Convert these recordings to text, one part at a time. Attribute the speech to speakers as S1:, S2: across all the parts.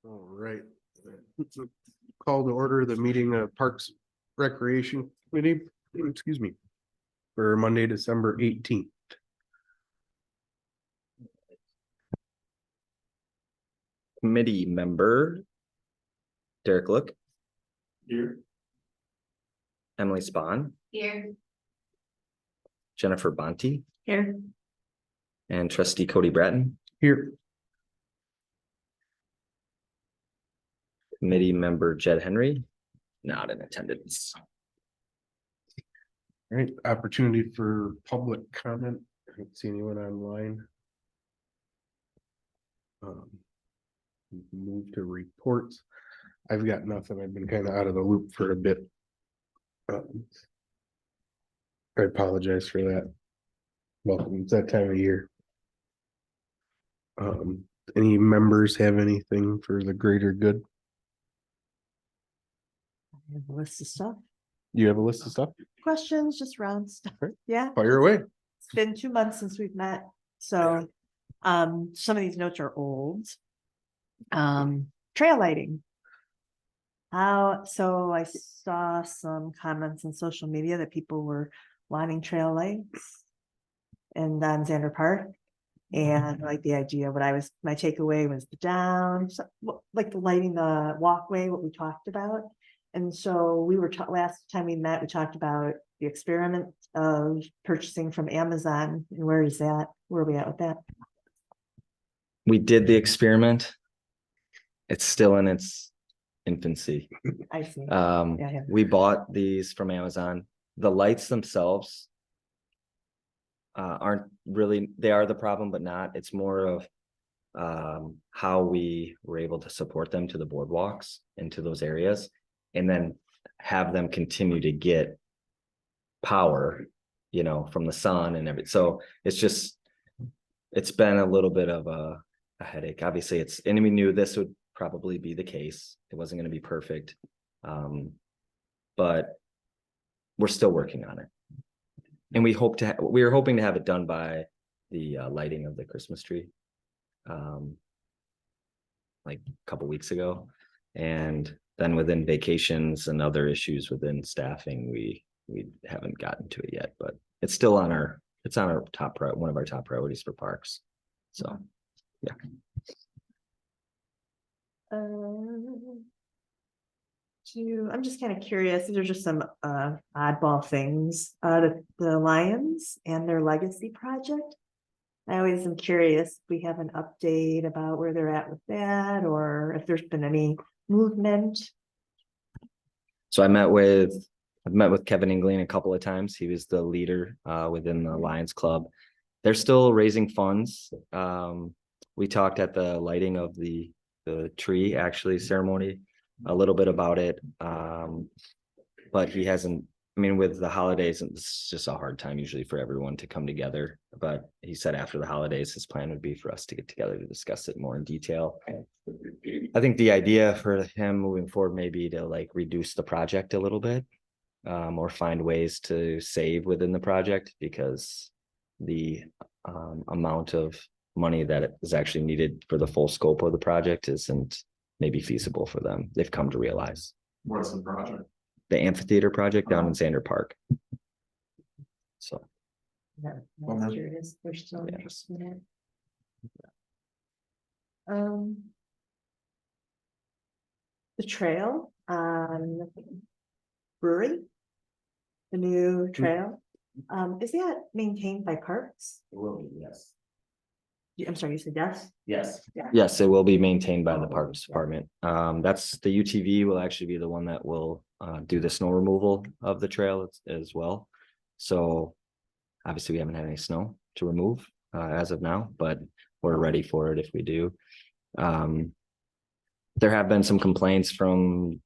S1: All right. Call to order the meeting of Parks Recreation Committee, excuse me, for Monday, December 18th.
S2: Committee member Derek Look.
S1: Here.
S2: Emily Spahn,
S3: Here.
S2: Jennifer Bonte,
S3: Here.
S2: and trustee Cody Bratton.
S1: Here.
S2: Committee member Jed Henry, not in attendance.
S1: All right, opportunity for public comment. I don't see anyone online. Move to reports. I've got nothing. I've been kind of out of the loop for a bit. I apologize for that. Welcome, it's that time of year. Any members have anything for the greater good?
S3: I have a list of stuff.
S1: You have a list of stuff?
S3: Questions, just round stuff.
S1: Okay.
S3: Yeah.
S1: Fire away.
S3: It's been 2 months since we've met, so some of these notes are old. Trail lighting. So I saw some comments on social media that people were wanting trail lights and on Xander Park. And like the idea, my takeaway was the like the lighting the walkway, what we talked about. And so we were last time we met, we talked about the experiment of purchasing from Amazon. And where is that? Where are we at with that?
S2: We did the experiment. It's still in its infancy.
S3: I see.
S2: We bought these from Amazon. The lights themselves aren't really, they are the problem, but not. It's more of how we were able to support them to the boardwalks into those areas, and then have them continue to get power, from the sun and everything. So it's been a little bit of a headache. Obviously, and we knew this would probably be the case. It wasn't going to be perfect, but we're still working on it. And we were hoping to have it done by the lighting of the Christmas tree, like a couple weeks ago. And then within vacations and other issues within staffing, we haven't gotten to it yet, but it's still on our top one of our top priorities for parks. So, yeah.
S3: I'm just kind of curious. These are just some oddball things. The Lions and their legacy project. I always am curious if we have an update about where they're at with that, or if there's been any movement.
S2: So I've met with Kevin Ingling a couple of times. He was the leader within the Lions Club. They're still raising funds. We talked at the lighting of the tree ceremony a little bit about it, but he hasn't. I mean, with the holidays, it's just a hard time usually for everyone to come together, but he said after the holidays his plan would be for us to get together to discuss it more in detail. I think the idea for him moving forward may be to like reduce the project a little bit, or find ways to save within the project, because the amount of money that is actually needed for the full scope of the project isn't maybe feasible for them. They've come to realize.
S4: What's the project?
S2: The amphitheater project down in Xander Park. So
S3: I'm curious. They're still interested in it. The trail on Brewery, the new trail, is that maintained by Parks?
S2: it will be, yes.
S3: I'm sorry, you said yes?
S2: Yes. Yes, it will be maintained by the Parks Department. That's the UTV will actually be the one that will do the snow removal of the trail as well. So obviously we haven't had any snow to remove as of now, but we're ready for it if we do. There have been some complaints from,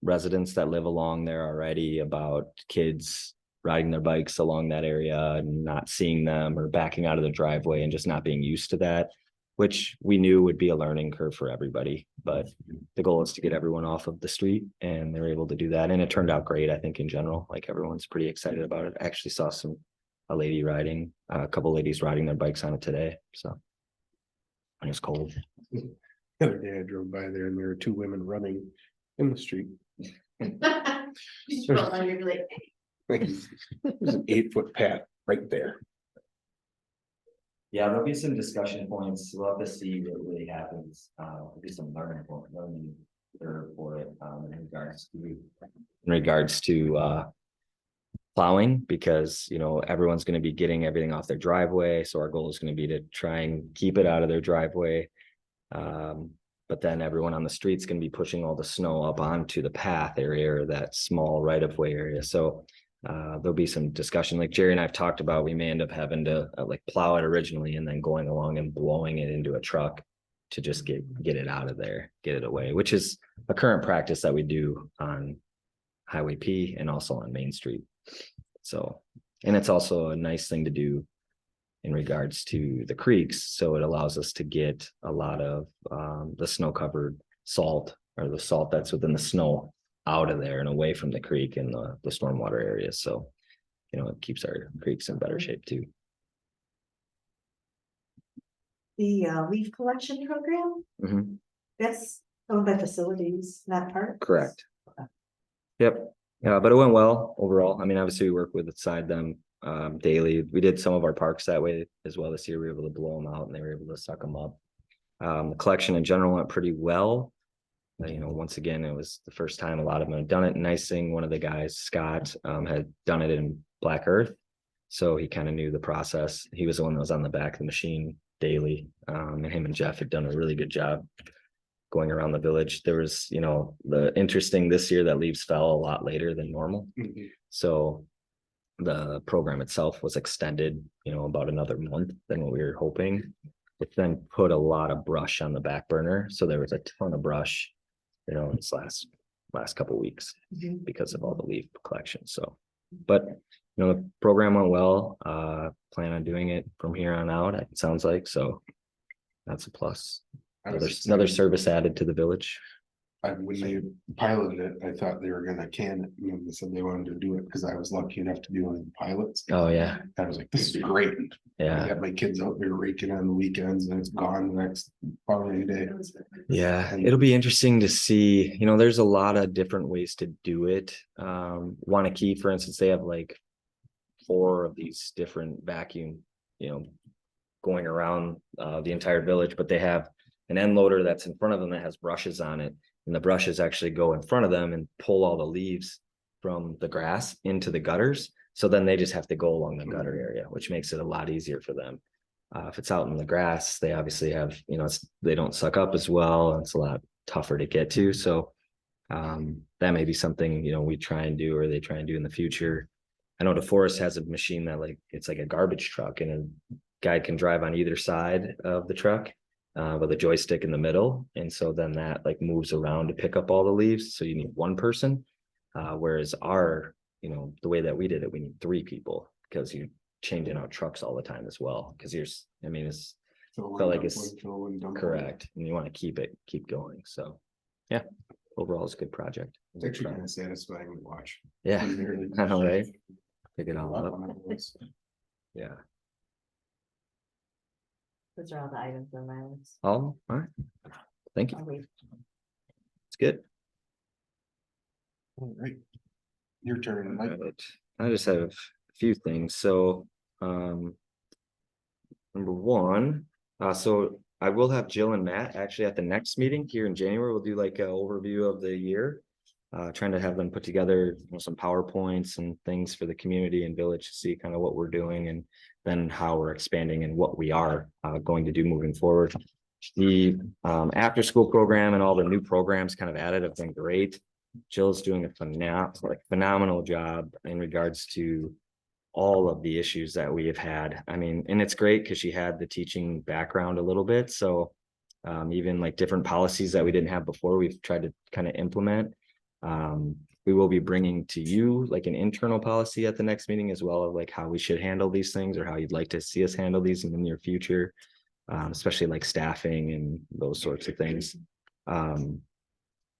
S2: residents that live along there already about kids riding their bikes along that area and not seeing them, or backing out of the driveway and just not being used to that, which we knew would be a learning curve for everybody. But the goal is to get everyone off of the street, and they're able to do that. And it turned out great, I think, in general. Like, everyone's pretty excited about it. I actually saw a couple ladies riding their bikes on it today. So, and it's cold.
S1: The other day I drove by there and there were two women running in the street.
S4: You scroll down, you're like,
S1: There's an 8-foot path right there.
S2: Yeah, there'll be some discussion points. We'll have to see what really happens. There'll be some learning curve for it, in regards to plowing, because, you know, everyone's gonna be getting everything off their driveway. So our goal is gonna be to try and keep it out of their driveway. But then everyone on the street's gonna be pushing all the snow up onto the path area, or that small right of way area. So there'll be some discussion, like Jerry and I've talked about. We may end up having to like plow it originally and then going along and blowing it into a truck to just get it out of there, get it away, which is a current practice that we do on Highway P and also on Main Street. So, and it's also a nice thing to do in regards to the creeks. So it allows us to get a lot of the snow covered salt, or the salt that's within the snow, out of there and away from the creek and the stormwater areas. So, you know, it keeps our creeks in better shape too.
S3: The leaf collection program,
S2: Mhm.
S3: that's owned by facilities, not parks.
S2: Correct. Yep. Yeah, but it went well overall. I mean, obviously we work with inside them daily. We did some of our parks that way as well this year. We were able to blow them out and they were able to suck them up. The collection in general went pretty well. You know, once again, it was the first time a lot of them had done it. Nice thing, one of the guys, Scott, had done it in Black Earth. So he kind of knew the process. He was the one that was on the back of the machine daily. And him and Jeff had done a really good job going around the village. There was, you know, the interesting this year that leaves fell a lot later than normal.
S1: Mhm.
S2: So the program itself was extended, you know, about another month than what we were hoping. It then put a lot of brush on the back burner. So there was a ton of brush, you know, this last couple of weeks
S3: Mhm.
S2: because of all the leaf collection. So, but you know, the program went well. Plan on doing it from here on out, it sounds like. So that's a plus.
S1: I was
S2: Another
S1: excited.
S2: service added to the village.
S1: When they piloted it, I thought they were gonna can it, and then they said they wanted to do it because I was lucky enough to do one of the pilots.
S2: Oh yeah,
S1: I was like, this is great. I
S2: yeah,
S1: got my kids out there raking on the weekends and it's gone the next following day.
S2: yeah. It'll be interesting to see. You know, there's a lot of different ways to do it. Wanakee, for instance, they have like 4 of these different vacuum, you know, going around the entire village, but they have an end loader that's in front of them that has brushes on it. And the brushes actually go in front of them and pull all the leaves from the grass into the gutters. So then they just have to go along the gutter area, which makes it a lot easier for them. If it's out in the grass, they obviously have, you know, they don't suck up as well. And it's a lot tougher to get to. So that may be something, you know, we try and do, or they try and do in the future. I know DeForest has a machine that it's like a garbage truck, and a guy can drive on either side of the truck with a joystick in the middle. And so then that like moves around to pick up all the leaves. So you need one person. Whereas you know, the way that we did it, we need 3 people, because you're changing out trucks all the time as well. Because it's
S1: Fill
S2: felt
S1: one,
S2: like
S1: dump
S2: it's
S1: one, fill one, dump one.
S2: correct, and you want to keep going. So yeah, overall it's a good project.
S1: It's actually kind of satisfying to watch.
S2: Yeah,
S1: Really.
S2: I know, right? Pick it all
S1: Lot
S2: up.
S1: when I was-
S2: Yeah.
S3: Those are all the items on my list.
S2: All right. Thank you.
S3: I'll wait.
S2: It's good.
S1: All right. Your turn, Mike.
S2: Right. I just have a few things. So, number one, so I will have Jill and Matt actually at the next meeting here in January. We'll do like an overview of the year. Trying to have them put together, you know, some PowerPoints and things for the community and village to see kind of what we're doing, and then how we're expanding and what we are going to do moving forward. The after school program and all the new programs kind of added have been great. Jill's doing a phenomenal job in regards to all of the issues that we have had. I mean, and it's great because she had the teaching background a little bit. So even like different policies that we didn't have before, we've tried to kind of implement. We will be bringing to you like an internal policy at the next meeting, as well as like how we should handle these things, or how you'd like to see us handle these in the near future, especially like staffing and those sorts of things.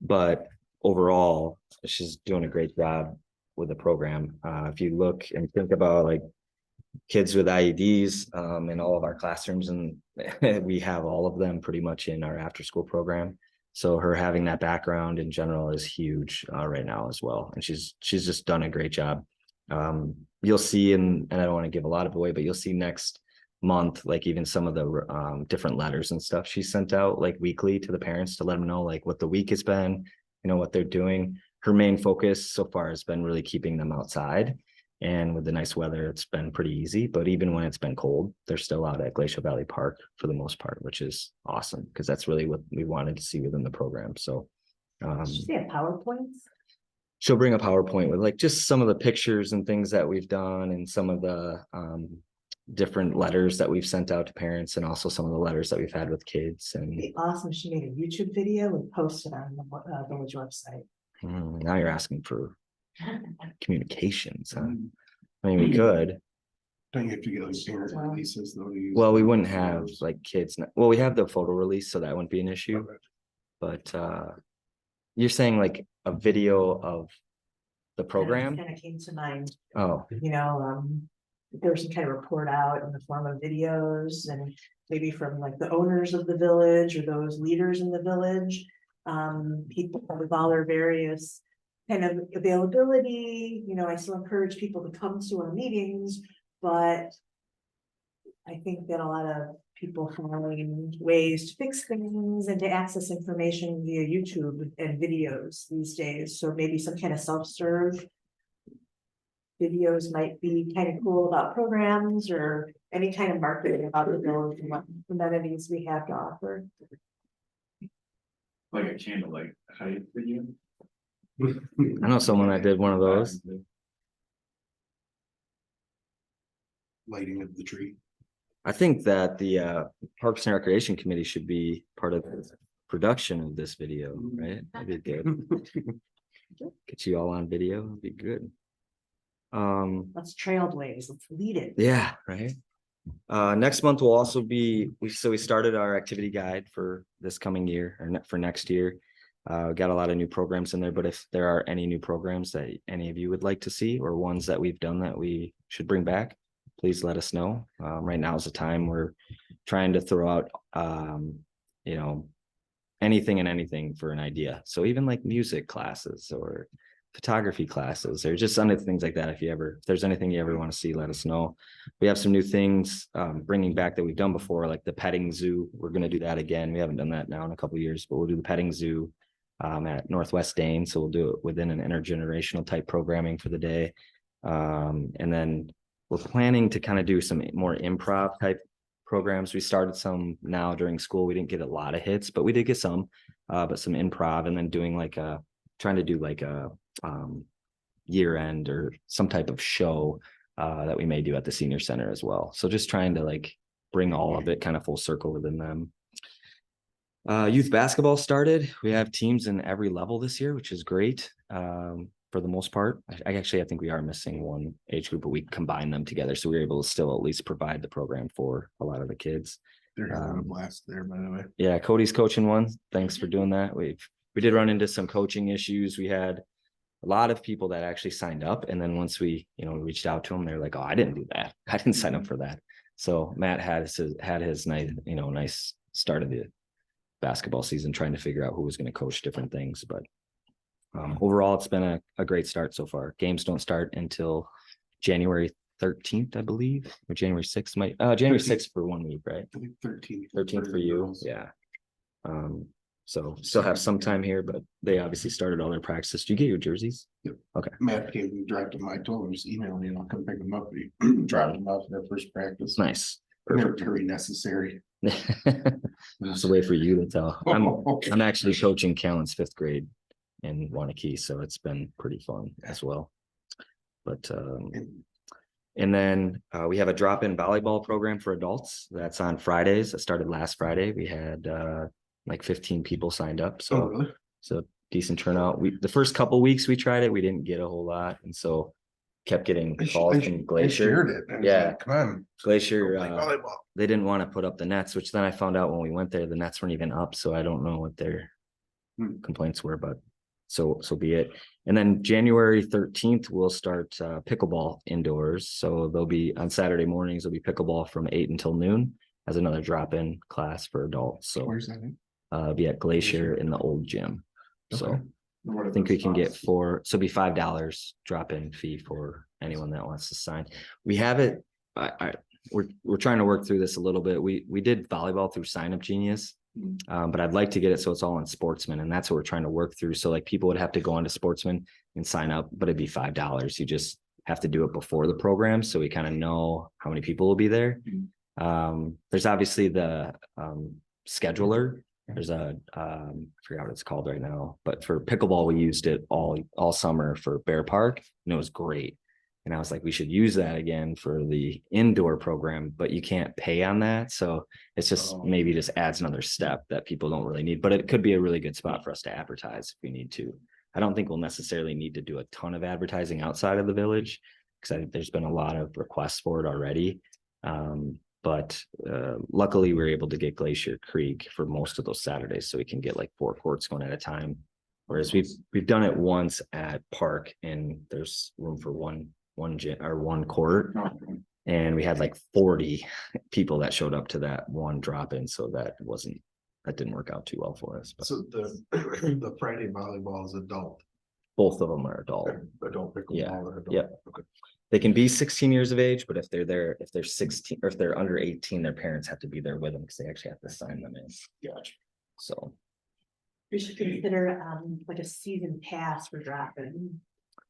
S2: But overall, she's doing a great job with the program. If you look and think about like kids with IEDs in all of our classrooms and we have all of them pretty much in our after school program. So her having that background in general is huge right now as well. And she's just done a great job. You'll see, and I don't want to give a lot of away, but you'll see next month, like even some of the different letters and stuff she sent out like weekly to the parents to let them know like what the week has been, you know, what they're doing. Her main focus so far has been really keeping them outside. And with the nice weather, it's been pretty easy. But even when it's been cold, they're still out at Glacial Valley Park for the most part, which is awesome because that's really what we wanted to see within the program. So
S3: Did you have PowerPoints?
S2: she'll bring a PowerPoint with like just some of the pictures and things that we've done and some of the different letters that we've sent out to parents and also some of the letters that we've had with kids.
S3: It'd
S2: And
S3: be awesome. She made a YouTube video and posted on the village website.
S2: now you're asking for communications. Huh? I mean, we could.
S1: Don't you have to get like parent releases though? to use
S2: Well, we
S1: the
S2: wouldn't have
S1: photos?
S2: like kids. Well, we have the photo release, so that wouldn't be an issue.
S1: Okay.
S2: But you're saying like a video of the program?
S3: Kind of came to mind,
S2: Oh,
S3: there was some kind of report out in the form of videos and maybe from like the owners of the village or those leaders in the village. People with all their various kind of availability, I still encourage people to come to our meetings, but I think that a lot of people find ways to fix things and to access information via YouTube and videos these days. So maybe some kind of self-serve videos might be kind of cool about programs or any kind of marketing about the village and what amenities we have to offer.
S5: Like a candlelight height video.
S2: I know someone that did one of those.
S1: Lighting of the tree.
S2: I think that the Parks and Recreation Committee should be part of the production of this video, right? That'd be good. Get you all on video, it'd be good.
S3: Let's trailblaze, let's lead it.
S2: Yeah, right. Next month will also be, we started our activity guide for this coming year or for next year. Got a lot of new programs in there, but if there are any new programs that any of you would like to see or ones that we've done that we should bring back, please let us know. Right now is the time we're trying to throw out, anything and anything for an idea. So even like music classes or photography classes or just other things like that. If there's anything you ever want to see, let us know. We have some new things bringing back that we've done before, like the petting zoo. We're going to do that again. We haven't done that now in a couple of years, but we'll do the petting zoo at Northwest Dane. So we'll do it within an intergenerational type programming for the day. And then we're planning to kind of do some more improv type programs. We started some now during school. We didn't get a lot of hits, but we did get some, but some improv, and then doing trying to do like a year end or some type of show that we may do at the senior center as well. So just trying to like bring all of it kind of full circle within them. Youth basketball started. We have teams in every level this year, which is great. For the most part, I think we are missing one age group, but we combine them together. So we were able to still at least provide the program for a lot of the kids.
S1: They're having a blast there, by the way.
S2: Yeah, Cody's coaching one. Thanks for doing that. We did run into some coaching issues. We had a lot of people that actually signed up. And then once we, reached out to them, they're like, oh, I didn't do that. I didn't sign up for that. So Matt had his nice start of the basketball season, trying to figure out who was going to coach different things. But overall, it's been a great start so far. Games don't start until January 13th, I believe, or January 6th. January 6th for 1 week, right?
S1: I think
S2: 13th for you. Yeah. So still have some time here, but they obviously started all their practices. Do you get your jerseys?
S1: Yep.
S2: Okay.
S1: Matt came and dropped them. I told him just email me and I'll come pick them up. He dropped them off for their first practice.
S2: Nice.
S1: They were
S2: Perfect.
S1: very necessary.
S2: That's a way for you to tell. I'm actually coaching Callan's 5th grade in Wanakee, so it's been pretty fun as well. But and then we have a drop-in volleyball program for adults. That's on Fridays. It started last Friday. We had like 15 people signed up. So,
S1: really?
S2: So decent turnout. The first couple weeks we tried it, we didn't get a whole lot. And so kept getting calls from Glacier.
S1: Shared it. I was
S2: Yeah.
S1: like, come on.
S2: Glacier,
S1: Go play volleyball.
S2: they didn't want to put up the nets, which then I found out when we went there, the nets weren't even up. So I don't know what their complaints were, but so be it. And then January 13th, we'll start pickleball indoors. So there'll be on Saturday mornings, there'll be pickleball from 8 until noon. as another drop-in class for adults. So
S5: Where's that?
S2: be at Glacier in the old gym. So
S5: Okay. What
S2: I
S5: are
S2: think we
S5: those
S2: can get
S5: costs?
S2: so it'd be $5 drop-in fee for anyone that wants to sign. We have it, we're trying to work through this a little bit. We did volleyball through Sign Up Genius. But I'd like to get it so it's all on Sportsman, and that's what we're trying to work through. So like people would have to go onto Sportsman and sign up, but it'd be $5. You just have to do it before the program, so we kind of know how many people will be there. There's obviously the scheduler. There's I forgot what it's called right now, but for pickleball, we used it all summer for Bear Park, and it was great. And I was like, we should use that again for the indoor program, but you can't pay on that. So it's just maybe just adds another step that people don't really need, but it could be a really good spot for us to advertise if we need to. I don't think we'll necessarily need to do a ton of advertising outside of the village, because I think there's been a lot of requests for it already. But luckily we were able to get Glacier Creek for most of those Saturdays, so we can get like 4 courts going at a time. Whereas we've done it once at Park, and there's room for one gym or 1 court, and we had like 40 people that showed up to that one drop-in, so that didn't work out too well for us. But
S1: So the Friday volleyball is adult.
S2: both of them are adult.
S1: Adult pickleball.
S2: Yeah.
S1: or adult.
S2: Yeah.
S1: Okay.
S2: They can be 16 years of age, but if they're 16 or if they're under 18, their parents have to be there with them because they actually have to sign them in.
S1: Gotcha.
S2: So
S3: We should consider like a season pass for drop-in.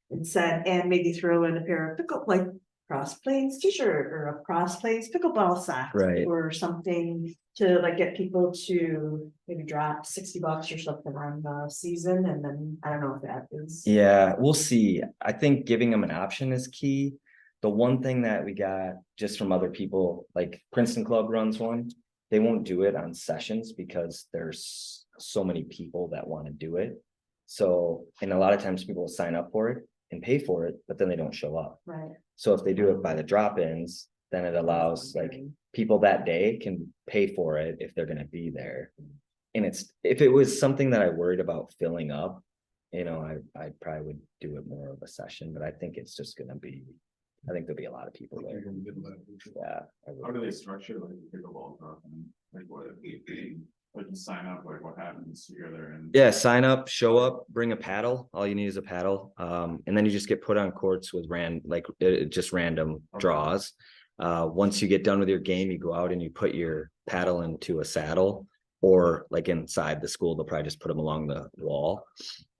S3: And maybe throw in a pair of like Cross Plains t-shirt or a Cross Plains pickleball sock.
S2: Right.
S3: Or something to like get people to maybe drop $60 or something on the season, and then I don't know if that is.
S2: yeah, we'll see. I think giving them an option is key. The one thing that we got just from other people, like Princeton Club runs one, they won't do it on sessions because there's so many people that want to do it. So, and a lot of times people will sign up for it and pay for it, but then they don't show up.
S3: Right.
S2: So if they do it by the drop-ins, then it allows like people that day can pay for it if they're gonna be there. And if it was something that I worried about filling up, I probably would do it more of a session, but I think it's just gonna be, I think there'll be a lot of people there. Yeah. I
S5: How
S2: would-
S5: do they structure like pickleball drop-in? Like what, like you sign up, like what happens together and?
S2: Yeah, sign up, show up, bring a paddle. All you need is a paddle. And then you just get put on courts with just random draws. Once you get done with your game, you go out and you put your paddle into a saddle, or like inside the school, they'll probably just put them along the wall.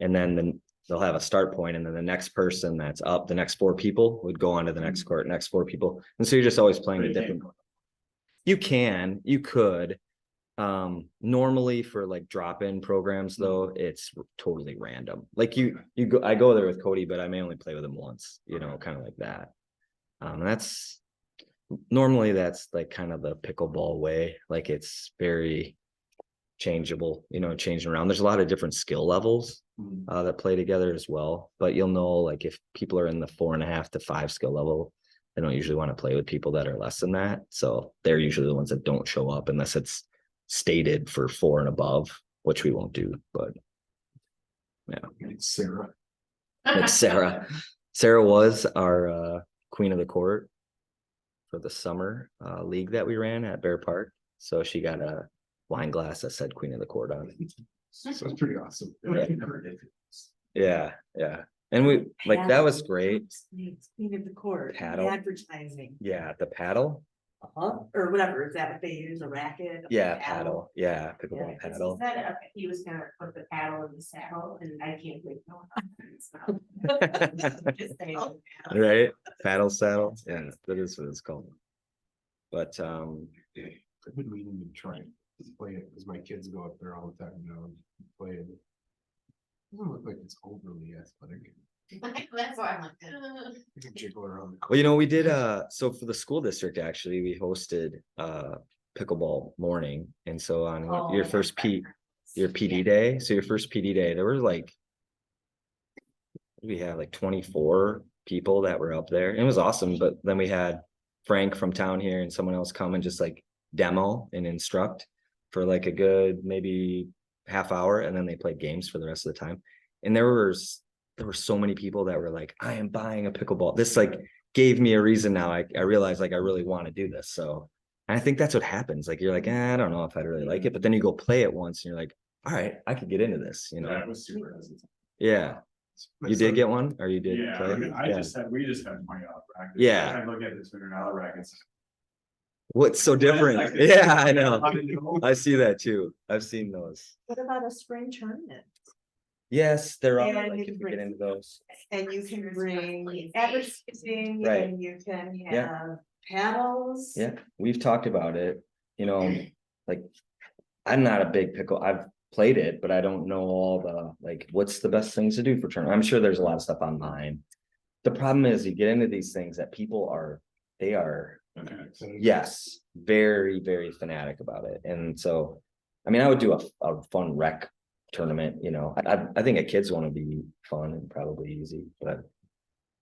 S2: And then they'll have a start point, and then the next person that's up, the next 4 people would go on to the next court, next 4 people. And so you're just always playing a different. You could. Normally for like drop-in programs though, it's totally random. Like I go there with Cody, but I may only play with him once, kind of like that. That's like kind of the pickleball way. Like it's very changeable, changing around. There's a lot of different skill levels that play together as well, but you'll know like if people are in the 4.5 to 5 skill level, they don't usually want to play with people that are less than that. So they're usually the ones that don't show up unless it's stated for 4 and above, which we won't do, but yeah.
S1: It's Sarah.
S2: It's Sarah. Sarah was our queen of the court for the summer league that we ran at Bear Park. So she got a wine glass that said queen of the court on it.
S1: So it's pretty awesome.
S2: Yeah. And we like that was great.
S3: Queen of the court.
S2: Paddle.
S3: Advertising.
S2: Yeah, the paddle.
S3: Or whatever, is that what they use, a racket?
S2: Yeah, paddle. Yeah,
S3: Yeah,
S2: pickleball
S4: 'cause
S2: paddle.
S4: He said he was gonna put the paddle in the saddle, and I can't wait. Just saying.
S2: Right? Paddle saddle. Yeah, that is what it's called. But
S1: I've been meaning to try and play it because my kids go up there all the time now and play it. Doesn't look like it's overly athletic.
S4: That's why I'm like. "Ugh."
S1: You can jiggle around.
S2: well, we did so for the school district actually we hosted pickleball morning. And so on
S4: Oh,
S2: your
S4: yeah,
S2: first
S4: that
S2: your
S4: hurts.
S2: PD
S4: Yeah.
S2: day, so your first PD day, there were like we had like 24 people that were up there. It was awesome, but then we had Frank from town here and someone else come and just like demo and instruct for like a good maybe half hour, and then they played games for the rest of the time. And there were so many people that were like, I am buying a pickleball. This like gave me a reason now. I realized like I really want to do this. So And I think that's what happens. Like, you're like, I don't know if I'd really like it, but then you go play it once and you're like, all right, I could get into this, you know?
S5: That was super hesitant.
S2: Yeah.
S1: My
S2: You
S1: son-
S2: did get one or you did
S5: Yeah,
S2: play?
S5: I mean,
S2: Yeah.
S5: we just had $20 brackets.
S2: Yeah.
S5: I look at the $200 brackets.
S2: What's so different?
S5: Like-
S2: Yeah, I know. I see that too. I've seen those.
S3: What about a spring tournament?
S2: Yes, they're on,
S3: And
S2: like,
S3: you
S2: if we
S3: bring-
S2: get into those.
S3: And you can bring advertising
S2: Right.
S3: and you can
S2: Yeah.
S3: have paddles.
S2: Yeah, we've talked about it, you know, like, I'm not a big pickle, I've played it, but I don't know all the, like, what's the best things to do for tournament. I'm sure there's a lot of stuff online. The problem is you get into these things that people are, they are, yes, very, very fanatic about it. And so, I mean, I would do a fun rec tournament, you know, I think a kids want to be fun and probably easy, but.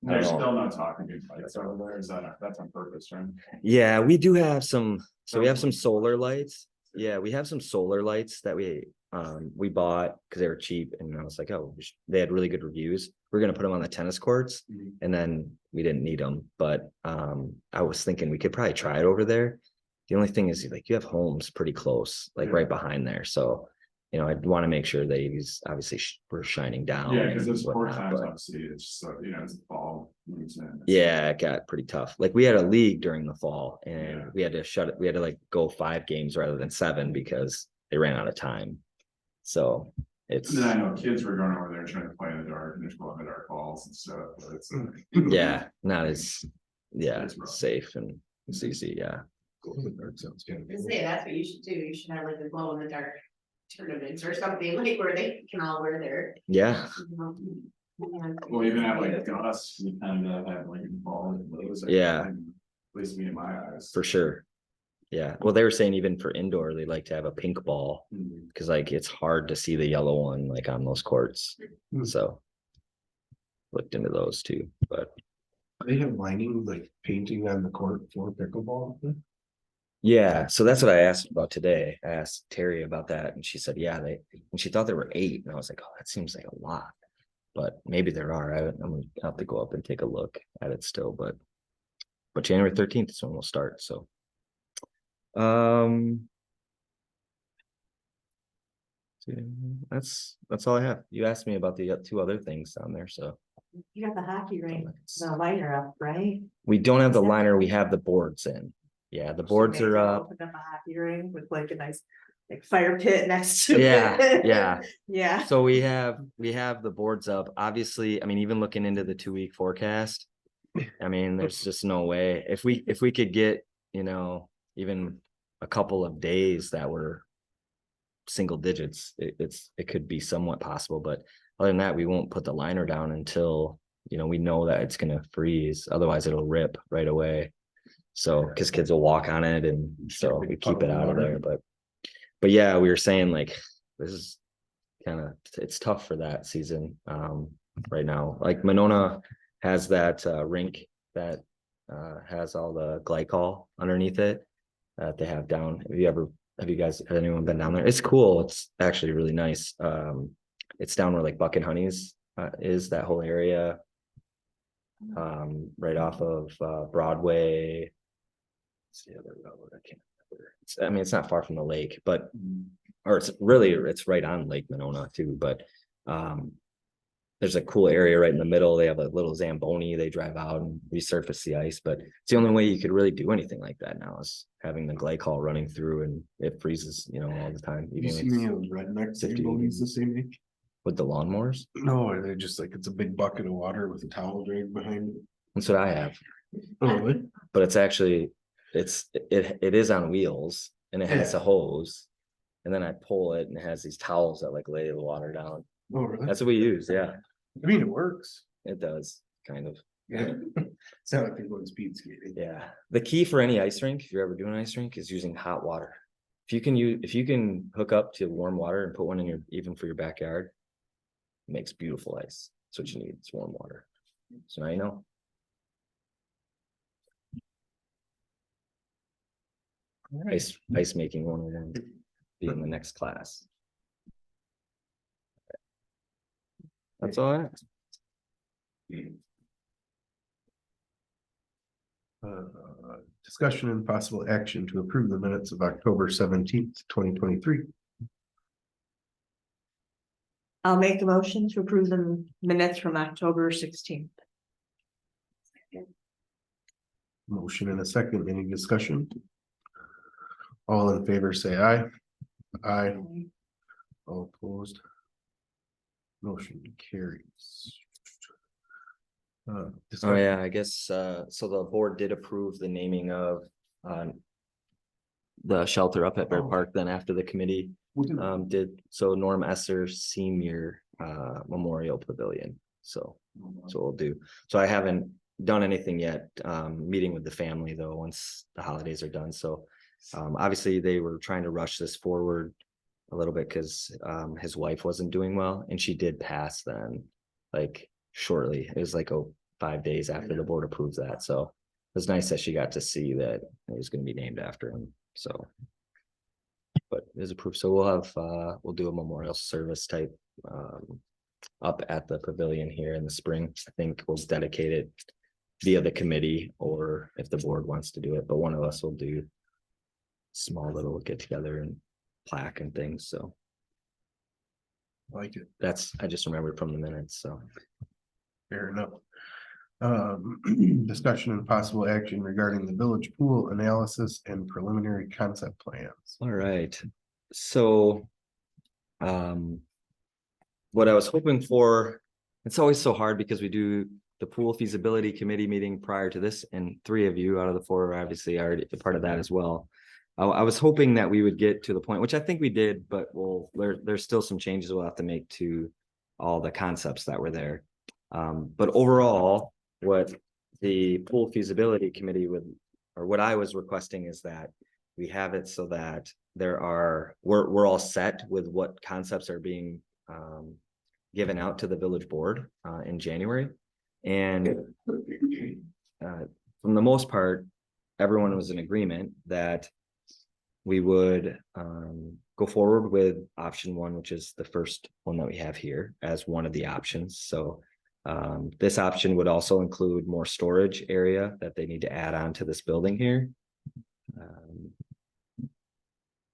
S2: I
S5: They're
S2: don't know.
S5: still not talking good fights over there. Is that, that's on purpose, right?
S2: Yeah, we do have some, so we have some solar lights. Yeah, we have some solar lights that we bought because they were cheap and I was like, oh, they had really good reviews. We're gonna put them on the tennis courts
S5: Mhm.
S2: and then we didn't need them, but I was thinking we could probably try it over there. The only thing is like you have homes pretty close, like
S5: Yeah.
S2: right behind there, so you know, I'd want to make sure they obviously we're shining down.
S5: Yeah, because
S2: and
S5: those sport
S2: whatnot,
S5: times,
S2: but-
S5: obviously, it's so, you know, it's the fall. moves in.
S2: Yeah, it got pretty tough. Like we had a league during the fall and
S5: Yeah.
S2: we had to shut it. We had to like go 5 games rather than 7 because they ran out of time. So it's,
S5: And then I know kids were going over there trying to play in the dark and there's going in the dark balls and stuff, but it's.
S2: yeah, not as, yeah,
S5: It's rough.
S2: safe and it's easy. Yeah.
S1: Sounds good.
S4: I say that's what you should do. You should have like a glow in the dark tournaments or something like where they can all wear their.
S2: Yeah.
S5: Well, even at like us, we kind of have like involved in those.
S2: Yeah.
S5: At least me in my eyes.
S2: For sure. Yeah. Well, they were saying even for indoor, they like to have a pink ball
S5: Mhm.
S2: because like it's hard to see the yellow one like on those courts.
S1: Hmm.
S2: So looked into those too, but.
S1: They have lining, like painting on the court for pickleball.
S2: Yeah, so that's what I asked about today. I asked Terry about that and she said, yeah, and she thought there were 8. And I was like, oh, that seems like a lot. But maybe there are. I'm gonna have to go up and take a look at it still, but January 13th is when we'll start, so. That's all I have. You asked me about the 2 other things down there, so.
S3: You got the hockey rink, the lighter up, right?
S2: We don't have the liner, we have the boards in. Yeah, the boards are up.
S3: Open up a hockey rink with like a nice like fire pit next to it.
S2: Yeah, yeah.
S3: Yeah.
S2: So we have the boards up. Obviously, I mean, even looking into the 2-week forecast, I mean, there's just no way. If we could get, you know, even a couple of days that were single digits, it could be somewhat possible. But other than that, we won't put the liner down until, you know, we know that it's gonna freeze. Otherwise, it'll rip right away. So, because kids will walk on it, and so we keep it out of there. But yeah, we were saying like this is kind of, it's tough for that season right now. Like Monona has that rink that has all the glycol underneath it that they have down. Have anyone been down there? It's cool. It's actually really nice. It's down where like Buck and Honey's is, that whole area. Right off of Broadway. What's the other road? I can't remember. I mean, it's not far from the lake, but or it's right on Lake Monona too, but there's a cool area right in the middle. They have a little Zamboni. They drive out and resurface the ice, but it's the only way you could really do anything like that now is having the glycol running through and it freezes, you know, all the time.
S1: You see any of those rednecks
S2: 50
S1: the same age?
S2: With the lawnmowers.
S1: No, they're just like, it's a big bucket of water with a towel dragged behind it.
S2: That's what I have,
S1: Oh, really?
S2: but it's actually, it is on wheels and it has a hose. And then I pull it and it has these towels that like lay the water down.
S1: Oh, really?
S2: That's what we use. Yeah,
S1: I mean, it works.
S2: it does kind of.
S1: Yeah. It's not like they're going speed skating.
S2: Yeah, the key for any ice rink, if you're ever doing an ice rink, is using hot water. If you can hook up to warm water and put one in your, even for your backyard, it makes beautiful ice. That's what you need. It's warm water. So now you know. Ice making 101 be in the next class. That's all I have.
S1: Discussion and possible action to approve the minutes of October 17th, 2023.
S3: I'll make the motion to approve the minutes from October 16th.
S1: Motion and a second. Any discussion? All in favor, say aye. Aye. All opposed. Motion carries.
S2: Oh,
S1: Discussion.
S2: yeah, I guess, so the board did approve the naming of, the shelter up at Bear
S1: Oh.
S2: Park then after the committee, did, so Norm Esser Senior, Memorial Pavilion. So we'll do. So I haven't done anything yet, meeting with the family though, once the holidays are done. So, obviously they were trying to rush this forward a little bit because, his wife wasn't doing well and she did pass then, like shortly. It was like, 5 days after the board approved that. So it was nice that she got to see that it was gonna be named after him. So. But it is approved. So we'll have, we'll do a memorial service type, up at the pavilion here in the spring. I think we'll dedicate it via the committee or if the board wants to do it, but one of us will do small little get together and plaque and things. So
S1: Like it.
S2: that's, I just remembered from the minutes. So.
S1: Fair enough. Discussion and possible action regarding the village pool analysis and preliminary concept plans.
S2: All right, so. What I was hoping for, it's always so hard because we do the pool feasibility committee meeting prior to this, and 3 of you out of the 4 are obviously already a part of that as well. I was hoping that we would get to the point, which I think we did, but there's still some changes we'll have to make to all the concepts that were there. But overall, what the pool feasibility committee would, or what I was requesting is that we have it so that we're all set with what concepts are being given out to the village board in January. And from the most part, everyone was in agreement that we would go forward with option 1, which is the first one that we have here as one of the options. So this option would also include more storage area that they need to add on to this building here.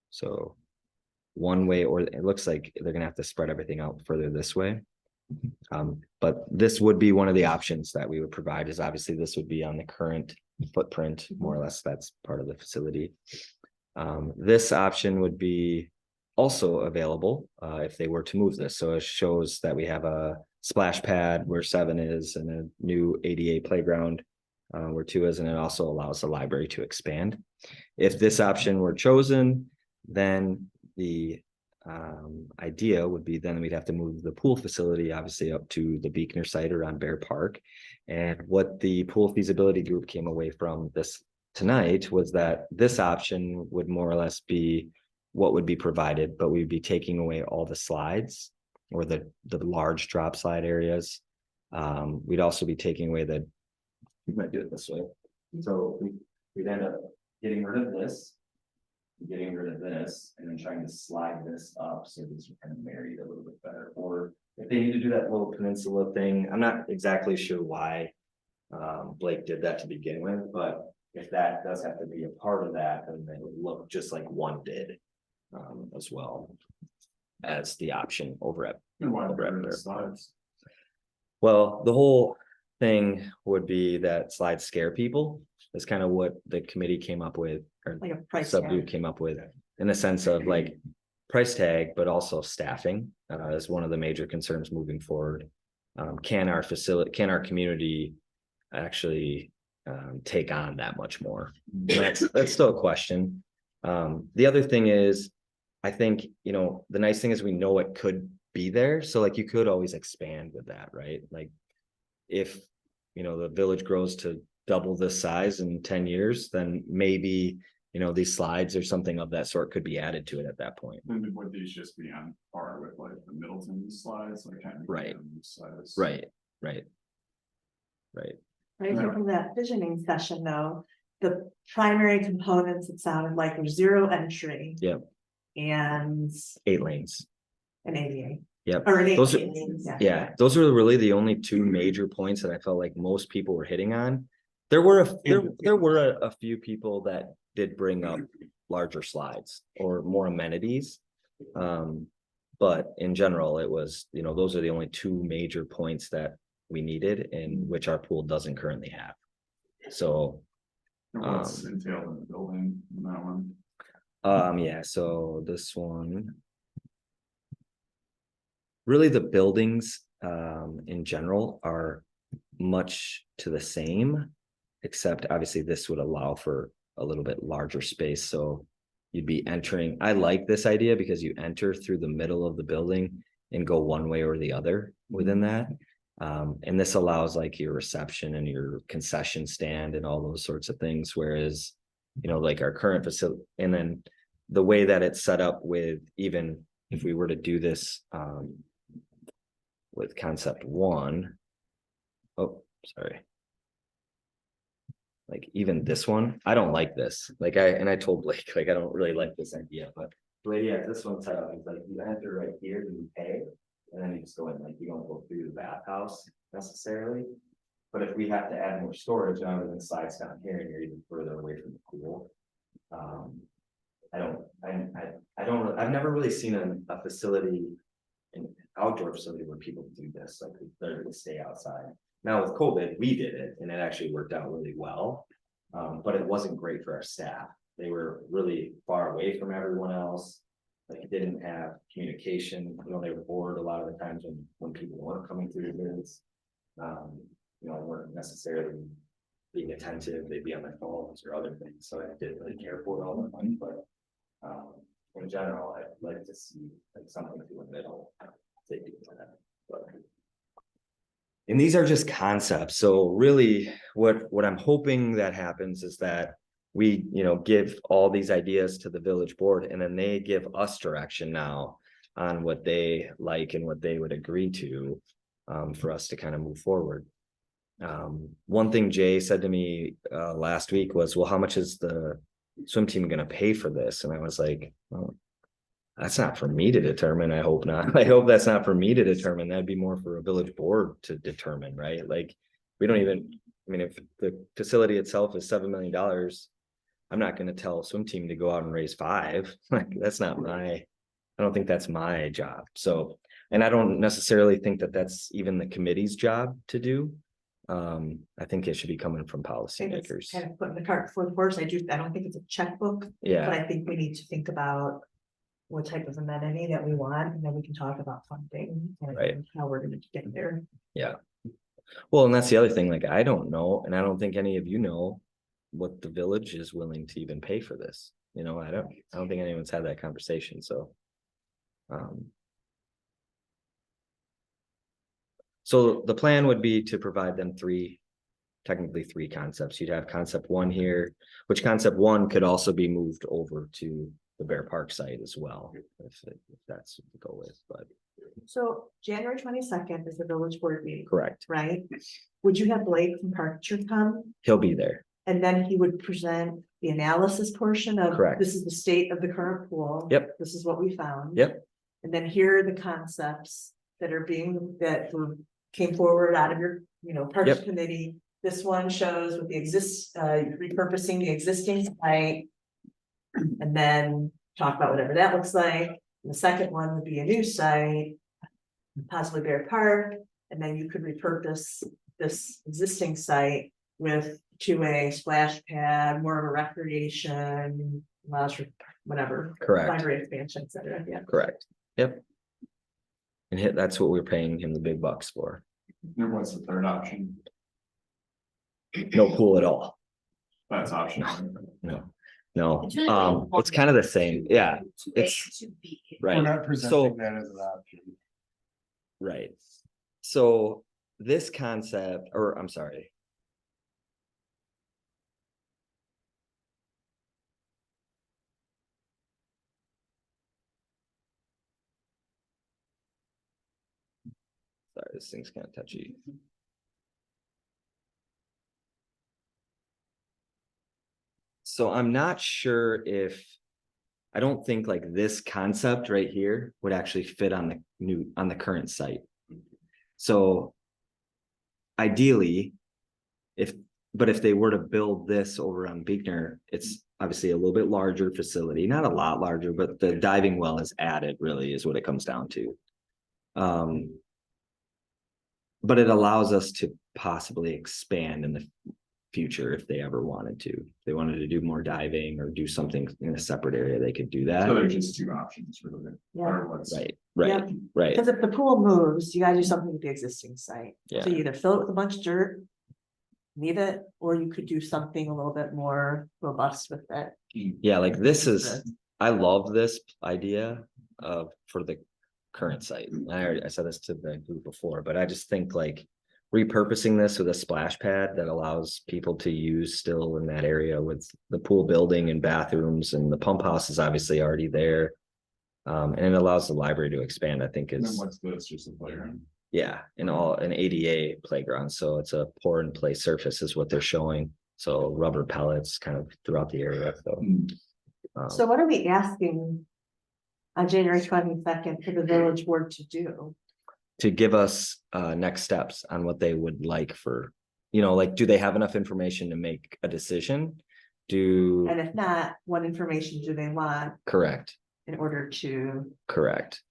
S2: So one way, or it looks like they're gonna have to spread everything out further this way. But this would be one of the options that we would provide, is obviously this would be on the current footprint, more or less, that's part of the facility. This option would be also available if they were to move this. So it shows that we have a splash pad where 7 is and a new ADA playground where 2 is, and it also allows the library to expand. If this option were chosen, then the idea would be then we'd have to move the pool facility obviously up to the Beekner site around Bear Park. And what the pool feasibility group came away from this tonight was that this option would more or less be what would be provided, but we'd be taking away all the slides or the large drop slide areas. We'd also be taking away we might do it this way. So we'd end up getting rid of this, getting rid of this, and then trying to slide this up so these are kind of married a little bit better. Or if they need to do that little peninsula thing, I'm not exactly sure why Blake did that to begin with, but if that does have to be a part of that, then it would look just like one did as well as the option over at.
S5: And why
S2: over at
S5: the
S2: Bear.
S5: slides?
S2: Well, the whole thing would be that slides scare people. That's kind of what the committee came up with, or
S3: Like a price
S2: subgroup
S3: tag.
S2: came up with, in the sense of like price tag, but also staffing is one of the major concerns moving forward. Can our community actually take on that much more? That's still a question. The other thing is, I think, the nice thing is we know it could be there. So like you could always expand with that, right? Like if, the village grows to double this size in 10 years, then maybe, these slides or something of that sort could be added to it at that point.
S5: Then would these just be on par with like the Middleton slides, like kind of.
S2: Right.
S5: Slides?
S2: Right.
S3: Right here from that visioning session though, the primary components, it sounded like were 0 entry.
S2: Yep.
S3: And
S2: 8 lanes.
S3: an ADA.
S2: Yep.
S3: Or an
S2: Those are-
S3: ADA,
S2: Yeah, those are really the only 2 major points that I felt like most people were hitting on. There were a few people that did bring up larger slides or more amenities. But in general, it was, those are the only two major points that we needed and which our pool doesn't currently have. So,
S5: What's entailed in the building in that one?
S2: yeah, so this one. Really, the buildings, in general are much to the same. Except obviously this would allow for a little bit larger space, so. You'd be entering, I like this idea because you enter through the middle of the building and go one way or the other within that. And this allows like your reception and your concession stand and all those sorts of things, whereas, like our current facility, and then the way that it's set up with, even if we were to do this, with concept one. Oh, sorry. Like even this one, I don't like this. Like I told Blake, like, I don't really like this idea, but the way this one set up is like you enter right here and you pay, and then you just go in, like you don't go through the bathhouse necessarily. But if we have to add more storage, now the slides down here and you're even further away from the pool. I've never really seen a facility, an outdoor facility where people do this, like they literally stay outside. Now with COVID, we did it and it actually worked out really well. But it wasn't great for our staff. They were really far away from everyone else. Like it didn't have communication, they were bored a lot of the times when people weren't coming through the units. Weren't necessarily being attentive, they'd be on their phones or other things, so I didn't really care for it all that much, but in general, I'd like to see like something through the middle. And these are just concepts. So really what I'm hoping that happens is that we, give all these ideas to the village board and then they give us direction now on what they like and what they would agree to, for us to kind of move forward. One thing Jay said to me last week was, well, how much is the swim team going to pay for this? And I was like, well, that's not for me to determine. I hope not. I hope that's not for me to determine. That'd be more for a village board to determine, right? Like we don't even, if the facility itself is $7 million, I'm not going to tell a swim team to go out and raise 5. Like that's not I don't think that's my job. So, and I don't necessarily think that that's even the committee's job to do. I think it should be coming from policymakers.
S3: Kind of putting the cart before the horse. I don't think it's a checkbook,
S2: Yeah.
S3: but I think we need to think about what type of amenity that we want, and then we can talk about funding and
S2: Right.
S3: how we're gonna get there.
S2: Yeah. Well, and that's the other thing, like, I don't know, and I don't think any of you know what the village is willing to even pay for this. I don't think anyone's had that conversation, so. So the plan would be to provide them technically three concepts. You'd have concept one here, which concept one could also be moved over to the Bear Park site as well, if that's what to go with, but.
S3: So January 22nd is the village board meeting,
S2: Correct.
S3: right? Would you have Blake from Parkshire come?
S2: He'll be there.
S3: And then he would present the analysis portion of.
S2: Correct.
S3: This is the state of the current pool.
S2: Yep.
S3: This is what we found.
S2: Yep.
S3: And then here are the concepts that came forward out of your, Parks
S2: Yep.
S3: Committee. This one shows with the repurposing the existing site. And then talk about whatever that looks like. And the second one would be a new site, possibly Bear Park, and then you could repurpose this existing site to a splash pad, more of a recreation, allows for whatever.
S2: Correct.
S3: Library expansion, et cetera, yeah.
S2: Correct. Yep. And that's what we're paying him the big bucks for.
S5: There was the third option.
S2: No pool at all.
S5: That's option.
S2: No,
S4: It's really
S2: it's kind of the same. Yeah,
S4: Too big
S2: it's
S4: to be.
S2: right.
S1: We're not presenting that as an option.
S2: Right. So this concept, or I'm sorry. Sorry, this thing's kind of touchy. So I'm not sure I don't think like this concept right here would actually fit on the current site. So ideally, if but if they were to build this over on Beekner, it's obviously a little bit larger facility, not a lot larger, but the diving well is added really is what it comes down to. But it allows us to possibly expand in the future if they ever wanted to. If they wanted to do more diving or do something in a separate area, they could do that.
S5: So there's just two options for the,
S3: Yeah.
S5: or what's.
S2: Right,
S3: Yeah.
S2: right, right.
S3: Because if the pool moves, you gotta do something with the existing site.
S2: Yeah.
S3: So you either fill it with a bunch of dirt, leave it, or you could do something a little bit more robust with it.
S2: Yeah, like this is, I love this idea of for the current site. I said this to the group before, but I just think like repurposing this with a splash pad that allows people to use still in that area with the pool building and bathrooms, and the pump house is obviously already there. And it allows the library to expand, I think
S5: And then
S2: is,
S5: what's this, just a playground?
S2: yeah, an ADA playground. So it's a pour and play surface is what they're showing. So rubber pellets kind of throughout the area. So,
S3: So what are we asking on January 22nd for the village board to do?
S2: to give us next steps on what they would like for, like, do they have enough information to make a decision?
S3: And if not, what information do they want
S2: Correct,
S3: in order to?
S2: correct.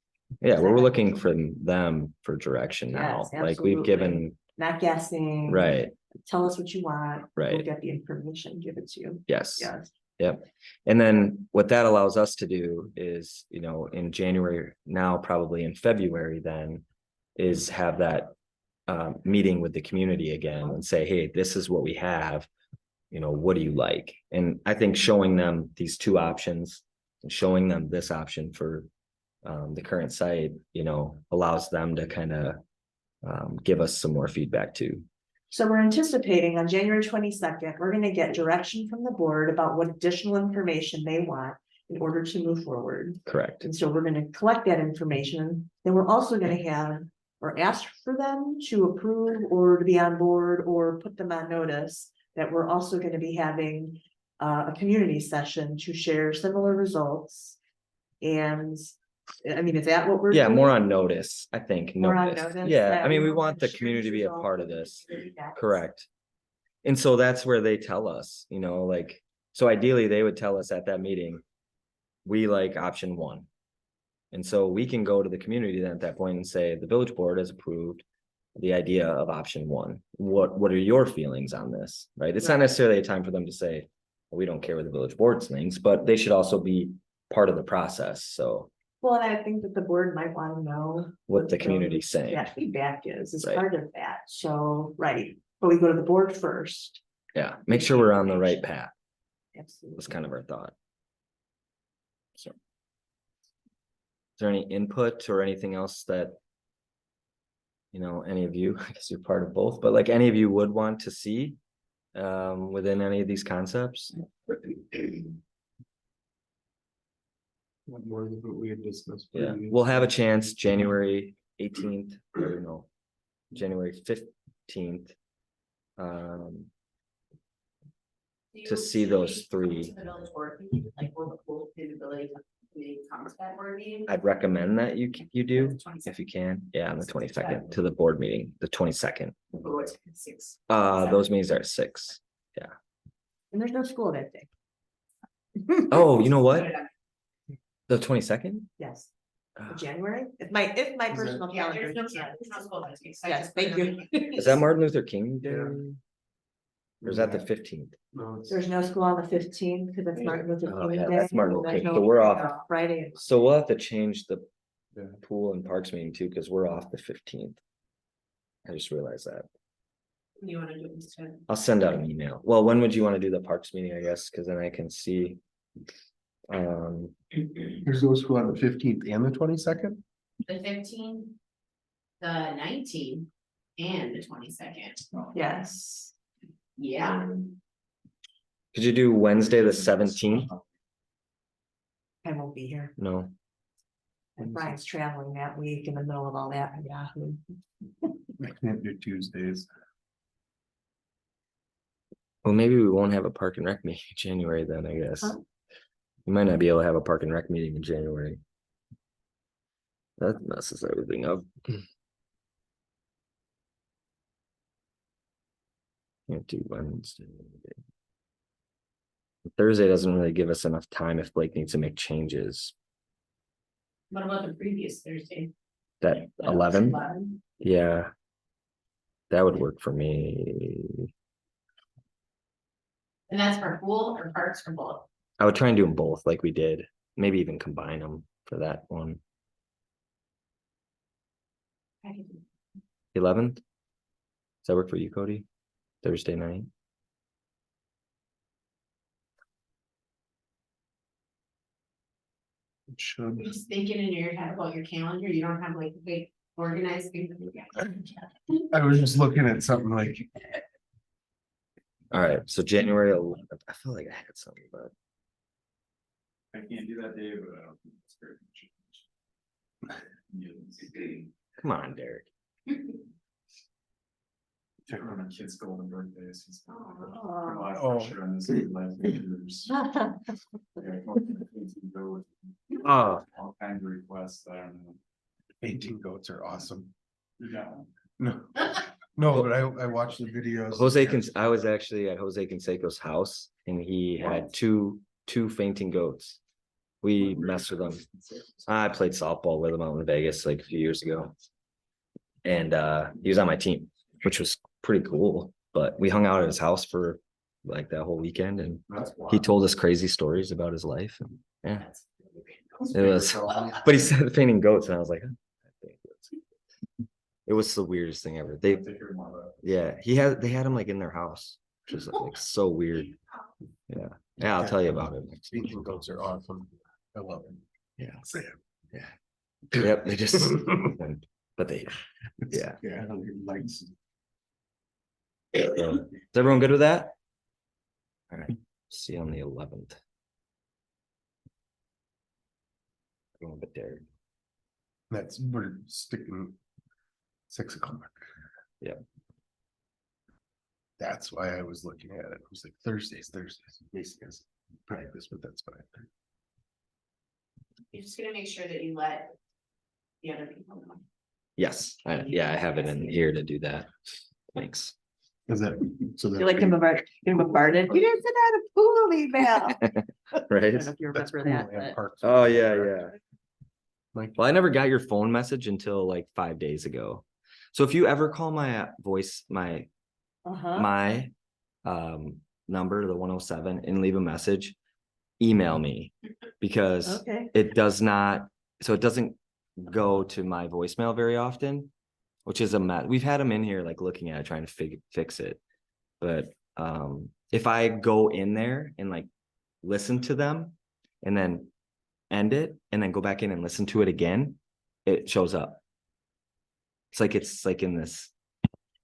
S2: Yeah, we're looking for them for direction now.
S3: Yes,
S2: Like we've given,
S3: absolutely. Not guessing.
S2: right,
S3: Tell us what you want. We'll
S2: right,
S3: get the information, give it to you.
S2: yes.
S3: Yes.
S2: Yep. And then what that allows us to do is, in January, now probably in February, then is have that meeting with the community again and say, hey, this is what we have. What do you like? And I think showing them these two options and showing them this option for the current site, allows them to kind of give us some more feedback too.
S3: So we're anticipating on January 22nd, we're gonna get direction from the board about what additional information they want in order to move forward.
S2: Correct.
S3: And so we're gonna collect that information. Then we're also gonna have or ask for them to approve or to be on board or put them on notice that we're also gonna be having a community session to share similar results. And I mean, is that what we're?
S2: Yeah,
S3: doing?
S2: more on notice, I think.
S3: More on
S2: Notice.
S3: notice
S2: Yeah,
S3: that
S2: I mean, we
S3: will
S2: want the
S3: share
S2: community to be a
S3: results
S2: part of
S3: with
S2: this.
S3: the community.
S2: Correct. And so that's where they tell us, like, so ideally they would tell us at that meeting, we like option one. And so we can go to the community then at that point and say, the village board has approved the idea of option one. What are your feelings on this? Right? It's not necessarily a time for them to say, we don't care what the village board thinks, but they should also be part of the process. So
S3: Well, and I think that the board might want to know.
S2: what the community's saying.
S3: Yeah, feedback is
S2: Right.
S3: part of that, so, right, but we go to the board first.
S2: Yeah, make sure we're on the right path.
S3: Absolutely.
S2: Was kind of our thought. So. Is there any input or anything else that? Any of you, I guess you're part of both, but like any of you would want to see within any of these concepts?
S1: What more than what we had discussed.
S2: Yeah,
S1: previously.
S2: we'll have a chance January 18th, or no, January 15th. To see those three.
S4: Like, will the pool feasibility committee come to that board meeting?
S2: I'd recommend that you do,
S4: The 22nd.
S2: if you can, yeah, on the 22nd to the board meeting, the 22nd.
S4: Or what's it, 6?
S2: Those meetings are at 6.
S3: And there's no school that day.
S2: Oh, you know what? The 22nd?
S3: Yes, January, if my personal
S4: Yeah,
S3: calendar.
S4: there's no school that week, so I
S3: Yes,
S4: just
S3: thank
S4: put it
S3: you.
S4: on.
S2: Is that Martin Luther King Day?
S1: Yeah.
S2: Or is that the 15th?
S1: No, it's-
S3: There's no school on the 15th, because it's Martin Luther
S2: Oh,
S3: King
S2: yeah,
S3: Day.
S2: that's Martin Luther
S3: There's
S2: King,
S3: no
S2: so we're off.
S3: Friday.
S2: So we'll have to change the
S1: Yeah.
S2: pool and parks meeting too, because we're off the 15th. I just realized that.
S4: You wanna do it instead?
S2: I'll send out an email. Well, when would you want to do the parks meeting, I guess, because then I can see.
S1: There's no school on the 15th and the 22nd.
S4: The 15th, the 19th, and the 22nd.
S3: Yes.
S4: Yeah.
S2: Could you do Wednesday, the 17th?
S3: I won't be here.
S2: No,
S3: And Brian's traveling that week in the middle of all that. Yeah.
S1: I can't do Tuesdays.
S2: well, maybe we won't have a park and rec meeting in January then, I guess.
S3: Huh?
S2: We might not be able to have a park and rec meeting in January. That messes everything up. Can't do Wednesday. Thursday doesn't really give us enough time if Blake needs to make changes.
S4: What about the previous Thursday?
S2: That 11,
S4: 11?
S2: yeah. That would work for me.
S4: And that's for pool or parks or both?
S2: I would try and do them both like we did, maybe even combine them for that one. 11th? Does that work for you, Cody? Thursday night?
S1: Should,
S4: You're just thinking in your head about your calendar, you don't have like a big organized thing.
S1: I was just looking at something like,
S2: All right, so January 11th, I feel like I had something, but
S5: I can't do that day, but I don't think it's very.
S2: come on, Derek.
S5: Check on my kid's golden birthdays. He's got a lot
S1: Oh.
S5: of pressure on this. Life years. Yeah, kids can go with
S2: Oh,
S5: all kinds of requests. I don't know.
S1: 18 goats are awesome.
S5: You got one?
S1: No, no, but I watched the videos.
S2: I was actually at Jose Canseco's house and he had two fainting goats. We messed with them. I played softball with him out in Vegas like a few years ago. And he was on my team, which was pretty cool. But we hung out at his house for like that whole weekend and
S5: That's
S2: he
S5: wild.
S2: told us crazy stories about his life. And yeah,
S4: That's
S2: it was, but he said fainting goats, and I was like, "Huh, it was the weirdest thing ever. They, yeah, they had him like in their house, which is like so weird. Yeah, yeah, I'll tell you about it next week.
S1: 18 goats are awesome. I love them.
S2: Yeah,
S1: Sam.
S2: yeah, yep. They just, but they, yeah.
S1: Yeah, lights.
S2: So, is everyone good with that? All right, see you on the 11th. Going but Derek.
S1: That's, we're sticking 6 o'clock.
S2: Yep.
S1: That's why I was looking at it. I was like, Thursdays. Basically, it's practice, but that's fine.
S4: You're just gonna make sure that you let the other people know.
S2: Yes, yeah, I have it in here to do that. Thanks.
S1: Is that, so that.
S3: You're like getting bombarded. You didn't send out a pool email. I
S2: Right?
S3: don't know if you
S1: That's
S3: remember
S1: cool,
S3: that,
S1: yeah,
S3: but
S1: parks.
S2: Oh, yeah.
S1: Like,
S2: Well, I never got your phone message until like 5 days ago. So if you ever call my voice, my number, the 107, and leave a message, email me because
S3: okay.
S2: it doesn't go to my voicemail very often, which is a mess. We've had them in here like looking at it, trying to fix it. But if I go in there and like listen to them and then end it and then go back in and listen to it again, it shows up. It's like in this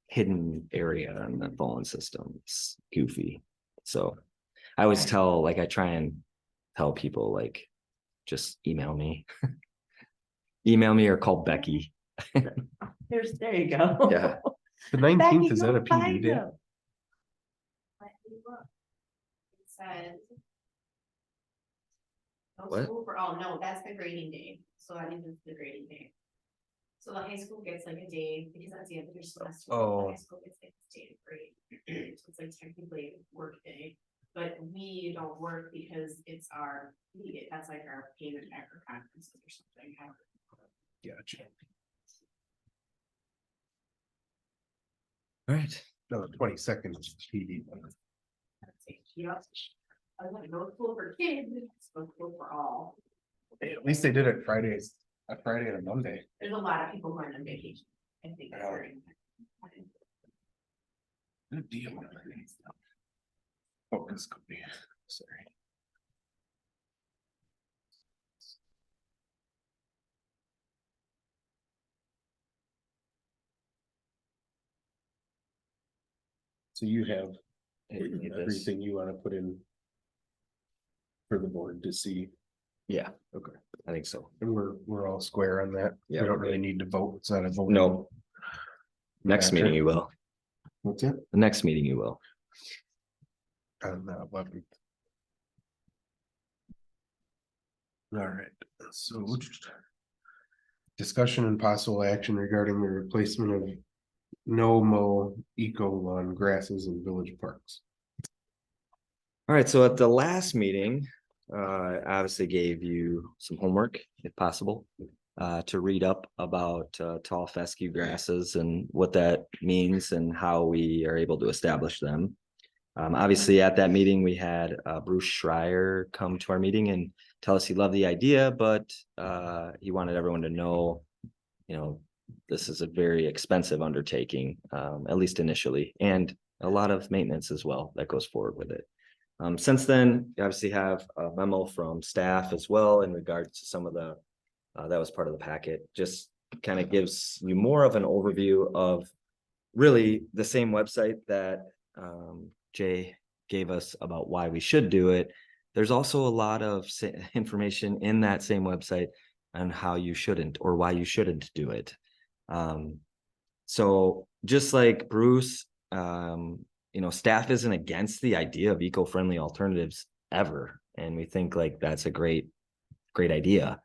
S2: hidden area in the phone system. It's goofy. So I always I try and tell people like, just email me. Email me or call Becky.
S3: There you go.
S2: Yeah.
S1: the
S3: Becky,
S1: 19th, is that
S3: go
S1: a PD
S3: find
S1: day?
S3: them.
S4: Let me look. It says. No
S2: What?
S4: school for, oh, no, that's the grading day, so that means it's the grading day. So the high school gets like a day, because that's the end of their semester.
S1: Oh.
S4: The high school gets like a day to grade, so it's like technically a work day. But we don't work because it's that's like our payment after conferences or something.
S1: Gotcha.
S2: All right.
S1: No, the 22nd is PD.
S4: Yep. I was like, no school for kids, it's no school for all.
S1: Hey, at least they did it Fridays, a Friday and a Monday.
S4: There's a lot of people going on vacation. I think.
S1: Yeah. Good deal. Oh, this could be, sorry. So you have everything you want to put in for the board to see,
S2: Yeah.
S1: Okay.
S2: I think so.
S1: and we're all square on that.
S2: Yeah,
S1: We don't
S2: we're
S1: really
S2: good.
S1: need to vote. It's not a vote.
S2: No. Next
S1: Gotcha.
S2: meeting you will.
S1: What's it?
S2: The next meeting you will.
S1: On the 11th. All right, so discussion and possible action regarding the replacement of no mow eco lawn grasses in village parks.
S2: All right, so at the last meeting, I obviously gave you some homework, if possible, to read up about tall fescue grasses and what that means and how we are able to establish them. Obviously, at that meeting, we had Bruce Schreier come to our meeting and tell us he loved the idea, but he wanted everyone to know, this is a very expensive undertaking, at least initially, and a lot of maintenance as well that goes forward with it. Since then, you obviously have a memo from staff as well in regards to some of the, that was part of the packet, just kind of gives you more of an overview of really the same website that Jay gave us about why we should do it. There's also a lot of information in that same website on how you shouldn't or why you shouldn't do it. So just like Bruce, staff isn't against the idea of eco-friendly alternatives ever. And we think like that's a great idea.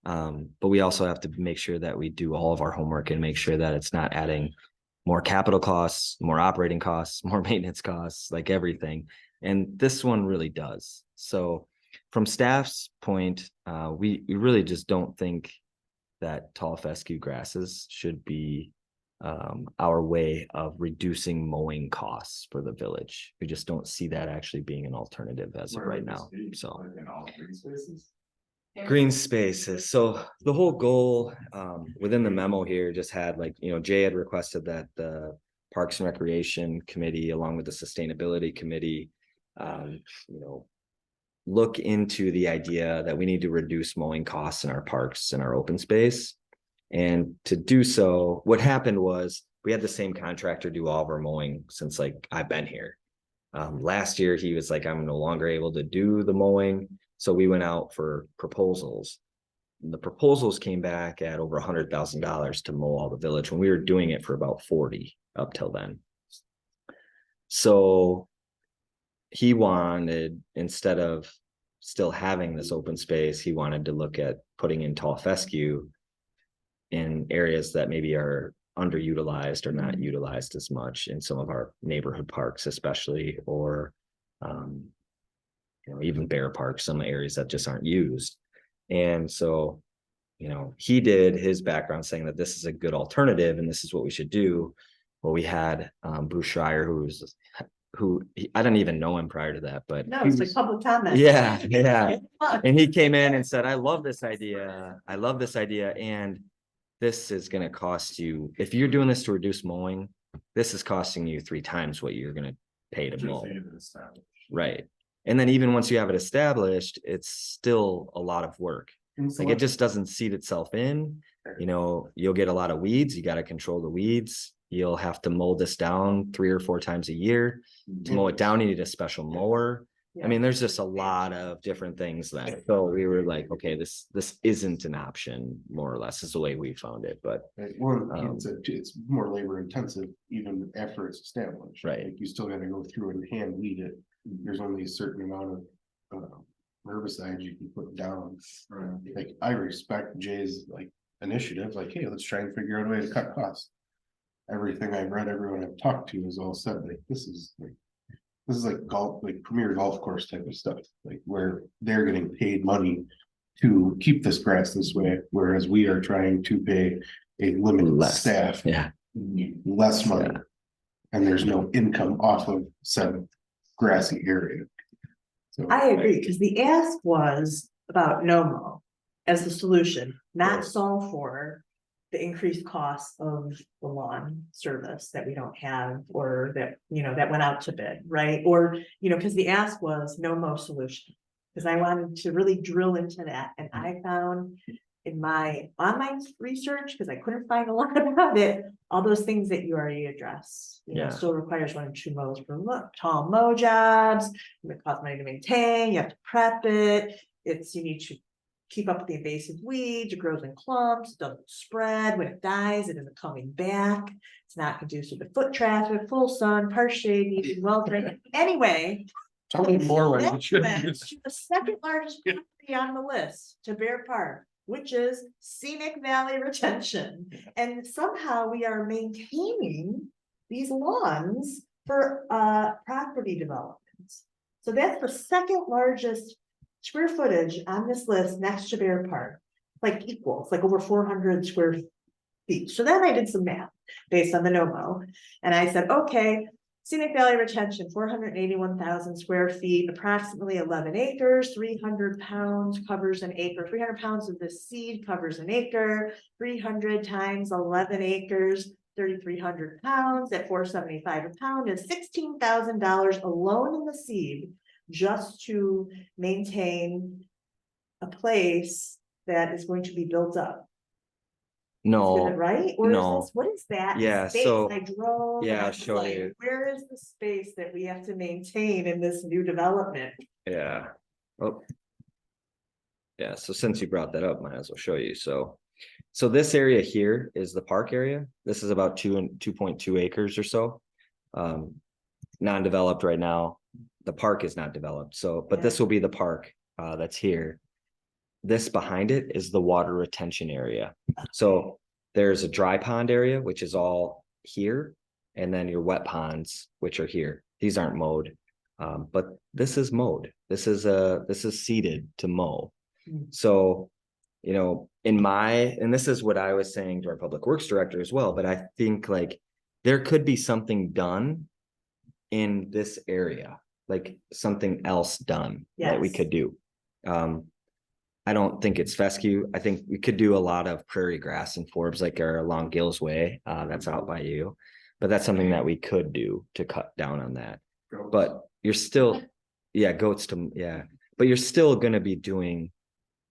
S2: But we also have to make sure that we do all of our homework and make sure that it's not adding more capital costs, more operating costs, more maintenance costs, like everything. And this one really does. So from staff's point, we really just don't think that tall fescue grasses should be our way of reducing mowing costs for the village. We just don't see that actually being an alternative as of right now. So
S5: In all green spaces.
S2: green spaces. So the whole goal within the memo here just had Jay had requested that the Parks and Recreation Committee, along with the Sustainability Committee, look into the idea that we need to reduce mowing costs in our parks and our open space. And to do so, what happened was we had the same contractor do all of our mowing since I've been here. Last year, he was like, I'm no longer able to do the mowing. So we went out for proposals. And the proposals came back at over $100,000 to mow all the village when we were doing it for about 40 up till then. So he wanted, instead of still having this open space, he wanted to look at putting in tall fescue in areas that maybe are underutilized or not utilized as much in some of our neighborhood parks, especially, or even bear parks, some areas that just aren't used. And so, he did his background saying that this is a good alternative and this is what we should do. Well, we had Bruce Schreier, I don't even know him prior to that, but
S3: No, it's like public comment.
S2: yeah. And he came in and said, I love this idea. And this is going to cost you, if you're doing this to reduce mowing, this is costing you 3 times what you're going to pay to mow. Right. And then even once you have it established, it's still a lot of work. It just doesn't seed itself in. You'll get a lot of weeds. You got to control the weeds. You'll have to mow this down 3 or 4 times a year. To mow it down, you need a special mower. I mean, there's just a lot of different things that, so we were like, okay, this isn't an option, more or less, is the way we found it. But
S1: It's more labor intensive even after it's established.
S2: Right.
S1: You still got to go through and hand weed it. There's only a certain amount of herbicides you can put down. I respect Jay's initiative, hey, let's try and figure out a way to cut costs. Everything I've read, everyone I've talked to has all said this is golf, premier golf course type of stuff, where they're getting paid money to keep this grass this way, whereas we are trying to pay a limited staff less money, and there's no income off of said grassy area. So
S3: I agree, because the ask was about no mow as the solution, not solve for the increased cost of the lawn service that we don't have, or that, that went out to bid, right? Or, because the ask was no mow solution. Because I wanted to really drill into that, and I found in my online research, because I couldn't find a lot about it, all those things that you already addressed. Still requires 1 or 2 mows per tall mow jobs. It costs money to maintain. You have to prep it. You need to keep up with the invasive weeds. It grows in clumps. It doesn't spread. When it dies, it isn't coming back. It's not conducive to foot traffic, full sun, harsh shade, needing well drained. Anyway.
S1: tell me more when
S3: that
S1: it should
S3: went
S1: be.
S3: to the second largest property on the list, to Bear Park, which is scenic valley retention. And somehow we are maintaining these lawns for property development. So that's the second largest square footage on this list next to Bear Park. Like equals, like over 400 square feet. So then I did some math based on the NOMO. And I said, okay, scenic valley retention, 481,000 square feet, approximately 11 acres, 300 pounds covers an acre, 300 pounds of the seed covers an acre, 300 times 11 acres, 3,300 pounds at 475 a pound is $16,000 alone in the seed, just to maintain a place that is going to be built up. Is that
S2: No,
S3: right? Or
S2: no.
S3: is this, what is that?
S2: Yeah,
S3: space?
S2: so-
S3: I drove.
S2: yeah,
S3: and I
S2: I'll
S3: was
S2: show
S3: like,
S2: you.
S3: Where is the space that we have to maintain in this new development?
S2: Yeah. Oh. Yeah, so since you brought that up, might as well show you. So this area here is the park area. This is about 2.2 acres or so. Non-developed right now. The park is not developed. So, but this will be the park that's here. This behind it is the water retention area. So there's a dry pond area, which is all here. And then your wet ponds, which are here. These aren't mowed. But this is mowed. This is seeded to mow. So, you know, and this is what I was saying to our public works director as well, but I think like there could be something done in this area, like something else done that we
S3: Yes.
S2: could do. I don't think it's fescue. I think we could do a lot of prairie grass and forbs like are along Gills Way. That's out by you, but that's something that we could do to cut down on that. But you're still, goats but you're still going to be doing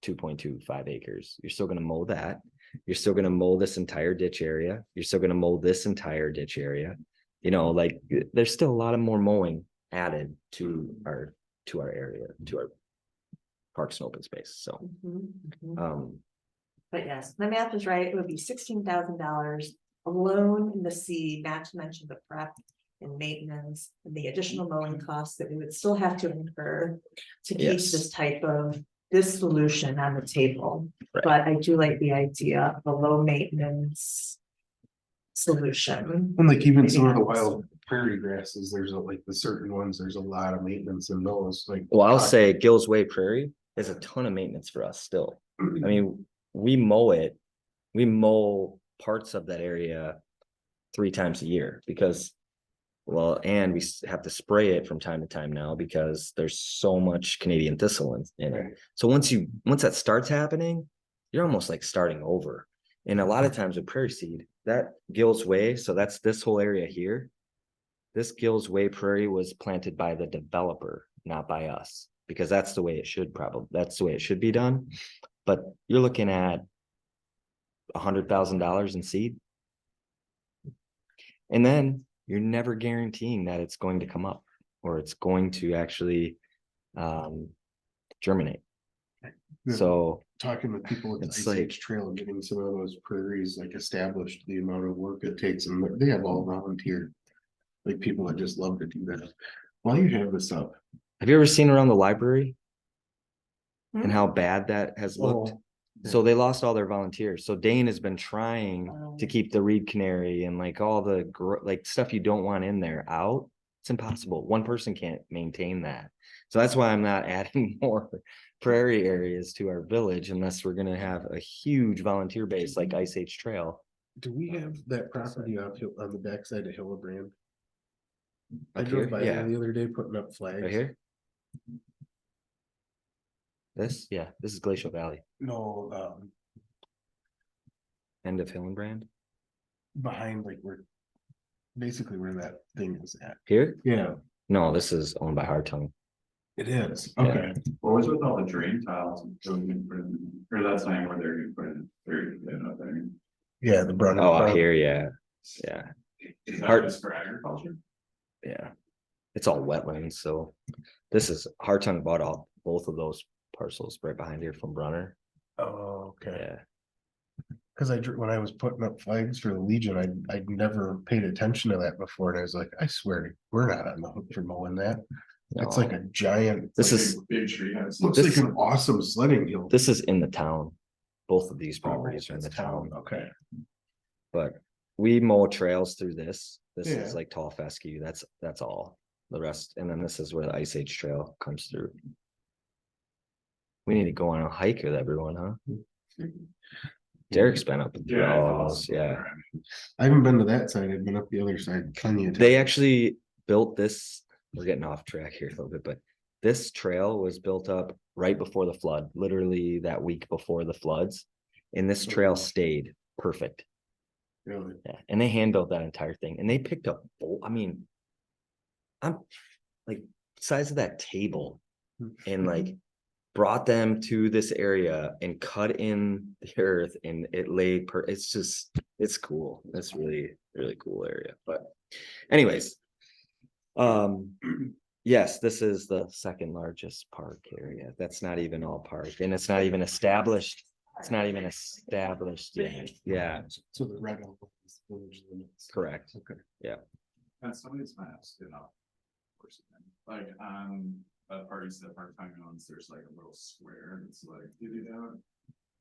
S2: 2.25 acres. You're still going to mow that. You're still going to mow this entire ditch area. You're still going to mow this entire ditch area. You know, like there's still a lot of more mowing added to our area, to our parks and open space. So,
S3: But yes, my math is right. It would be $16,000 alone in the seed, not to mention the prep and maintenance and the additional mowing costs that we would still have to incur to keep
S2: Yes.
S3: this solution on the table.
S2: Right.
S3: But I do like the idea of a low maintenance solution.
S1: And like even some of the
S3: Maybe
S1: wild prairie grasses, like the certain ones, there's a lot of maintenance in those, like.
S2: well, I'll say Gills Way Prairie is a ton of maintenance for us still. I mean, we mow parts of that area 3 times a year because, well, and we have to spray it from time to time now because there's so much Canadian thistle in it.
S1: Right.
S2: So once that starts happening, you're almost like starting over. And a lot of times with prairie seed, that Gills Way, so that's this whole area here. This Gills Way prairie was planted by the developer, not by us, because that's the way it should be done. But you're looking at $100,000 in seed. And then you're never guaranteeing that it's going to come up or it's going to actually germinate.
S1: Yeah.
S2: So
S1: Talking with people with
S2: It's
S1: Ice
S2: like-
S1: Age Trail, getting some of those prairies like established, the amount of work it takes, and they have all volunteer. Like people that just love to do that. While you have this up.
S2: have you ever seen around the library
S3: Hmm?
S2: and how bad that has looked? So they lost all their volunteers. So Dane has been trying to
S3: Oh.
S2: keep the reed canary and like all the like stuff you don't want in there out. It's impossible. One person can't maintain that. So that's why I'm not adding more prairie areas to our village unless we're gonna have a huge volunteer base like Ice Age Trail.
S1: Do we have that property on the backside of Hillebrand? I
S2: Up
S1: drove
S2: here?
S1: by
S2: Yeah.
S1: there the other day putting up flags.
S2: Right here? This is Glacial Valley,
S1: No,
S2: end of Hillenbrand.
S1: behind like basically where that thing is at.
S2: Here?
S1: Yeah,
S2: No, this is owned by Hartung.
S1: it is.
S2: Yeah.
S1: Okay.
S5: What was with all the drain tiles? Or that's not where they're gonna put in, they're not there.
S1: Yeah, the Brunner.
S2: Oh, out here, yeah.
S5: Is
S2: Hard-
S5: that just for agriculture?
S2: Yeah. It's all wetlands, so this is Hartung bought both of those parcels right behind here from Brunner.
S1: Oh, okay.
S2: Yeah.
S1: Cause when I was putting up flags for the Legion, I'd never paid attention to that before, and I was like, I swear, we're not on the hook for mowing that. It's
S2: No.
S1: like a giant.
S2: This
S1: like
S2: is-
S5: Big tree house.
S1: Looks
S2: this-
S1: like an awesome sledding hill.
S2: This is in the town. Both of these
S1: Oh,
S2: properties are in the
S1: that's
S2: town,
S1: Okay.
S2: but we mow trails through this. This
S1: Yeah.
S2: is like tall fescue. That's all. The rest, and then this is where the Ice Age Trail comes through. We need to go on a hike with everyone, huh? Derek's been up through
S5: Yeah.
S2: all of those, yeah.
S1: I haven't been to that side, I've been up the other side plenty of times.
S2: They actually built this, we're getting off track here a little bit, but this trail was built up right before the flood, literally that week before the floods. And this trail stayed perfect.
S1: Really?
S2: Yeah, and they hand built that entire thing and they picked up, I mean, I'm like size of that table and like brought them to this area and cut in the earth and it laid it's just, it's cool. It's really, really cool area. But anyways, yes, this is the second largest park area. That's not even all park and it's not even established. It's not even established yet. Yeah,
S1: So the red one is village limits.
S2: correct.
S1: Okay.
S5: And some of these maps, you know. Like on parties that part-time owns, there's like a little square that's like divvied out.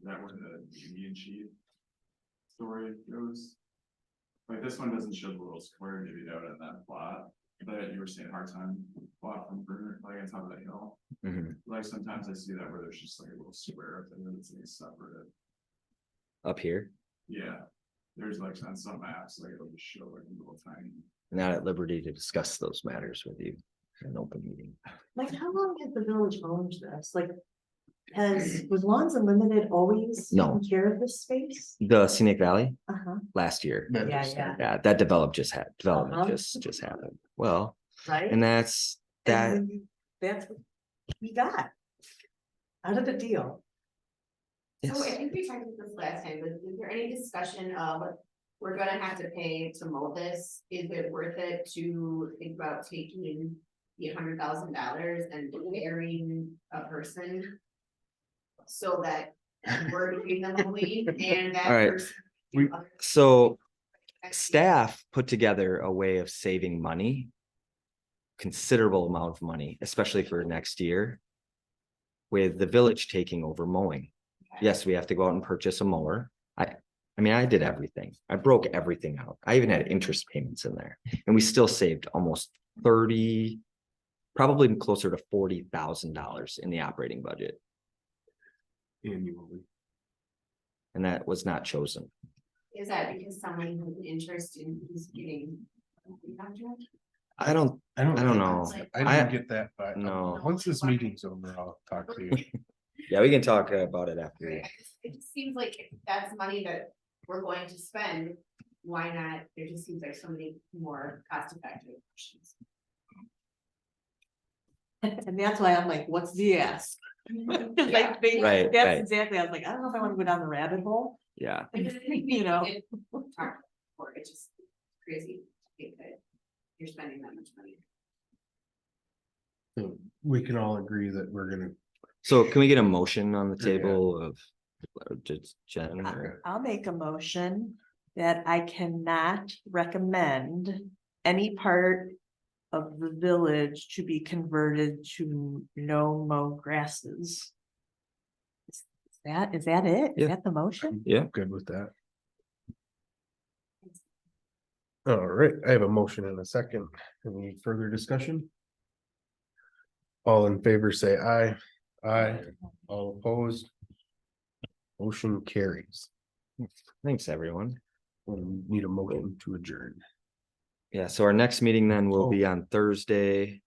S5: Is that where the Union Sheet story goes? Like this one doesn't show the little square divvied out in that plot, but you were saying hard time plot from Bruner, like on top of that hill.
S2: Mhm.
S5: Like sometimes I see that where there's just like a little square up there that's like separate.
S2: Up here,
S5: Yeah, there's like on some maps, like it'll just show like a little tiny.
S2: not at liberty to discuss those matters with you in an open meeting.
S3: Like, how long has the village owned this? Like, was Lawns Unlimited always
S2: No.
S3: taking care of this space?
S2: The Scenic Valley
S3: Uh-huh,
S2: last year.
S1: That
S3: Yeah,
S1: is-
S3: yeah.
S2: Yeah, that development
S3: Uh-huh.
S2: just happened. Well,
S3: right?
S2: and that's that.
S3: And that's what we got. Out of the deal.
S4: So I
S2: Yes.
S4: think we talked about this last time, but is there any discussion of, we're gonna have to pay to mow this? Is it worth it to think about taking the $100,000 and hiring a person? So that we're doing the mowing and that
S2: All right.
S4: person.
S1: We-
S2: So staff put together a way of saving money. Considerable amount of money, especially for next year. With the village taking over mowing. Yes, we have to go out and purchase a mower. I mean, I did everything. I broke everything out. I even had interest payments in there. And we still saved almost 30, probably closer to $40,000 in the operating budget.
S1: Annually.
S2: And that was not chosen.
S4: Is that because someone has an interest in who's getting? a contract?
S2: I don't
S1: I don't
S2: know.
S1: I didn't get that, but
S2: No.
S1: once this meeting's over, I'll talk to you.
S2: Yeah, we can talk about it after.
S4: It just seems like if that's money that we're going to spend, why not? There just seems like so many more cost effective options.
S3: And that's why I'm like, what's the ask? Like,
S2: Right,
S3: that's
S2: right.
S3: exactly, I was like, I don't know if I want to go down the rabbit hole.
S2: Yeah,
S3: You know.
S4: Or it's just crazy to think that you're spending that much money.
S1: So we can all agree that we're gonna,
S2: so can we get a motion on the
S1: Yeah.
S2: table of just Jen or?
S3: I'll make a motion that I cannot recommend any part of the village to be converted to no mow grasses. Is that it?
S2: Yeah.
S3: Is that the motion?
S2: Yeah.
S1: I'm good with that. All right, I have a motion and a second. Any further discussion? All in favor, say aye. Aye. All opposed. Motion carries.
S2: Thanks, everyone.
S1: We need a motion to adjourn.
S2: Yeah, so our next meeting then will be on Thursday,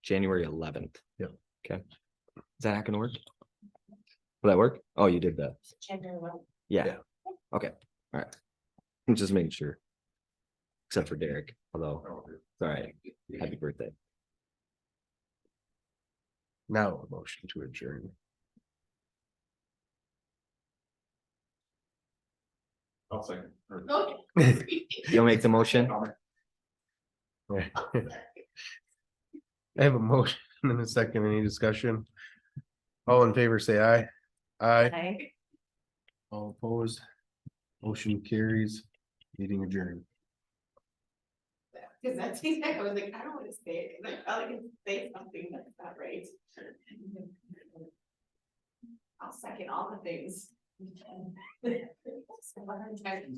S2: January 11th.
S1: Yep.
S2: Okay. Is that not gonna work? Will that work? Oh, you did that. Yeah.
S1: Yeah.
S2: Okay, all right. I'm just making sure. Except for Derek, although, all right, happy birthday.
S1: Now a motion to adjourn.
S5: I'll say.
S4: Okay.
S2: You'll make the motion?
S1: I have a motion and a second. Any discussion? All in favor, say aye. Aye.
S3: Aye.
S1: All opposed. Motion carries. Meeting adjourned.
S4: Cause that's, I was like, I don't wanna say it, cause I probably can say something that's not right. I'll second all the things.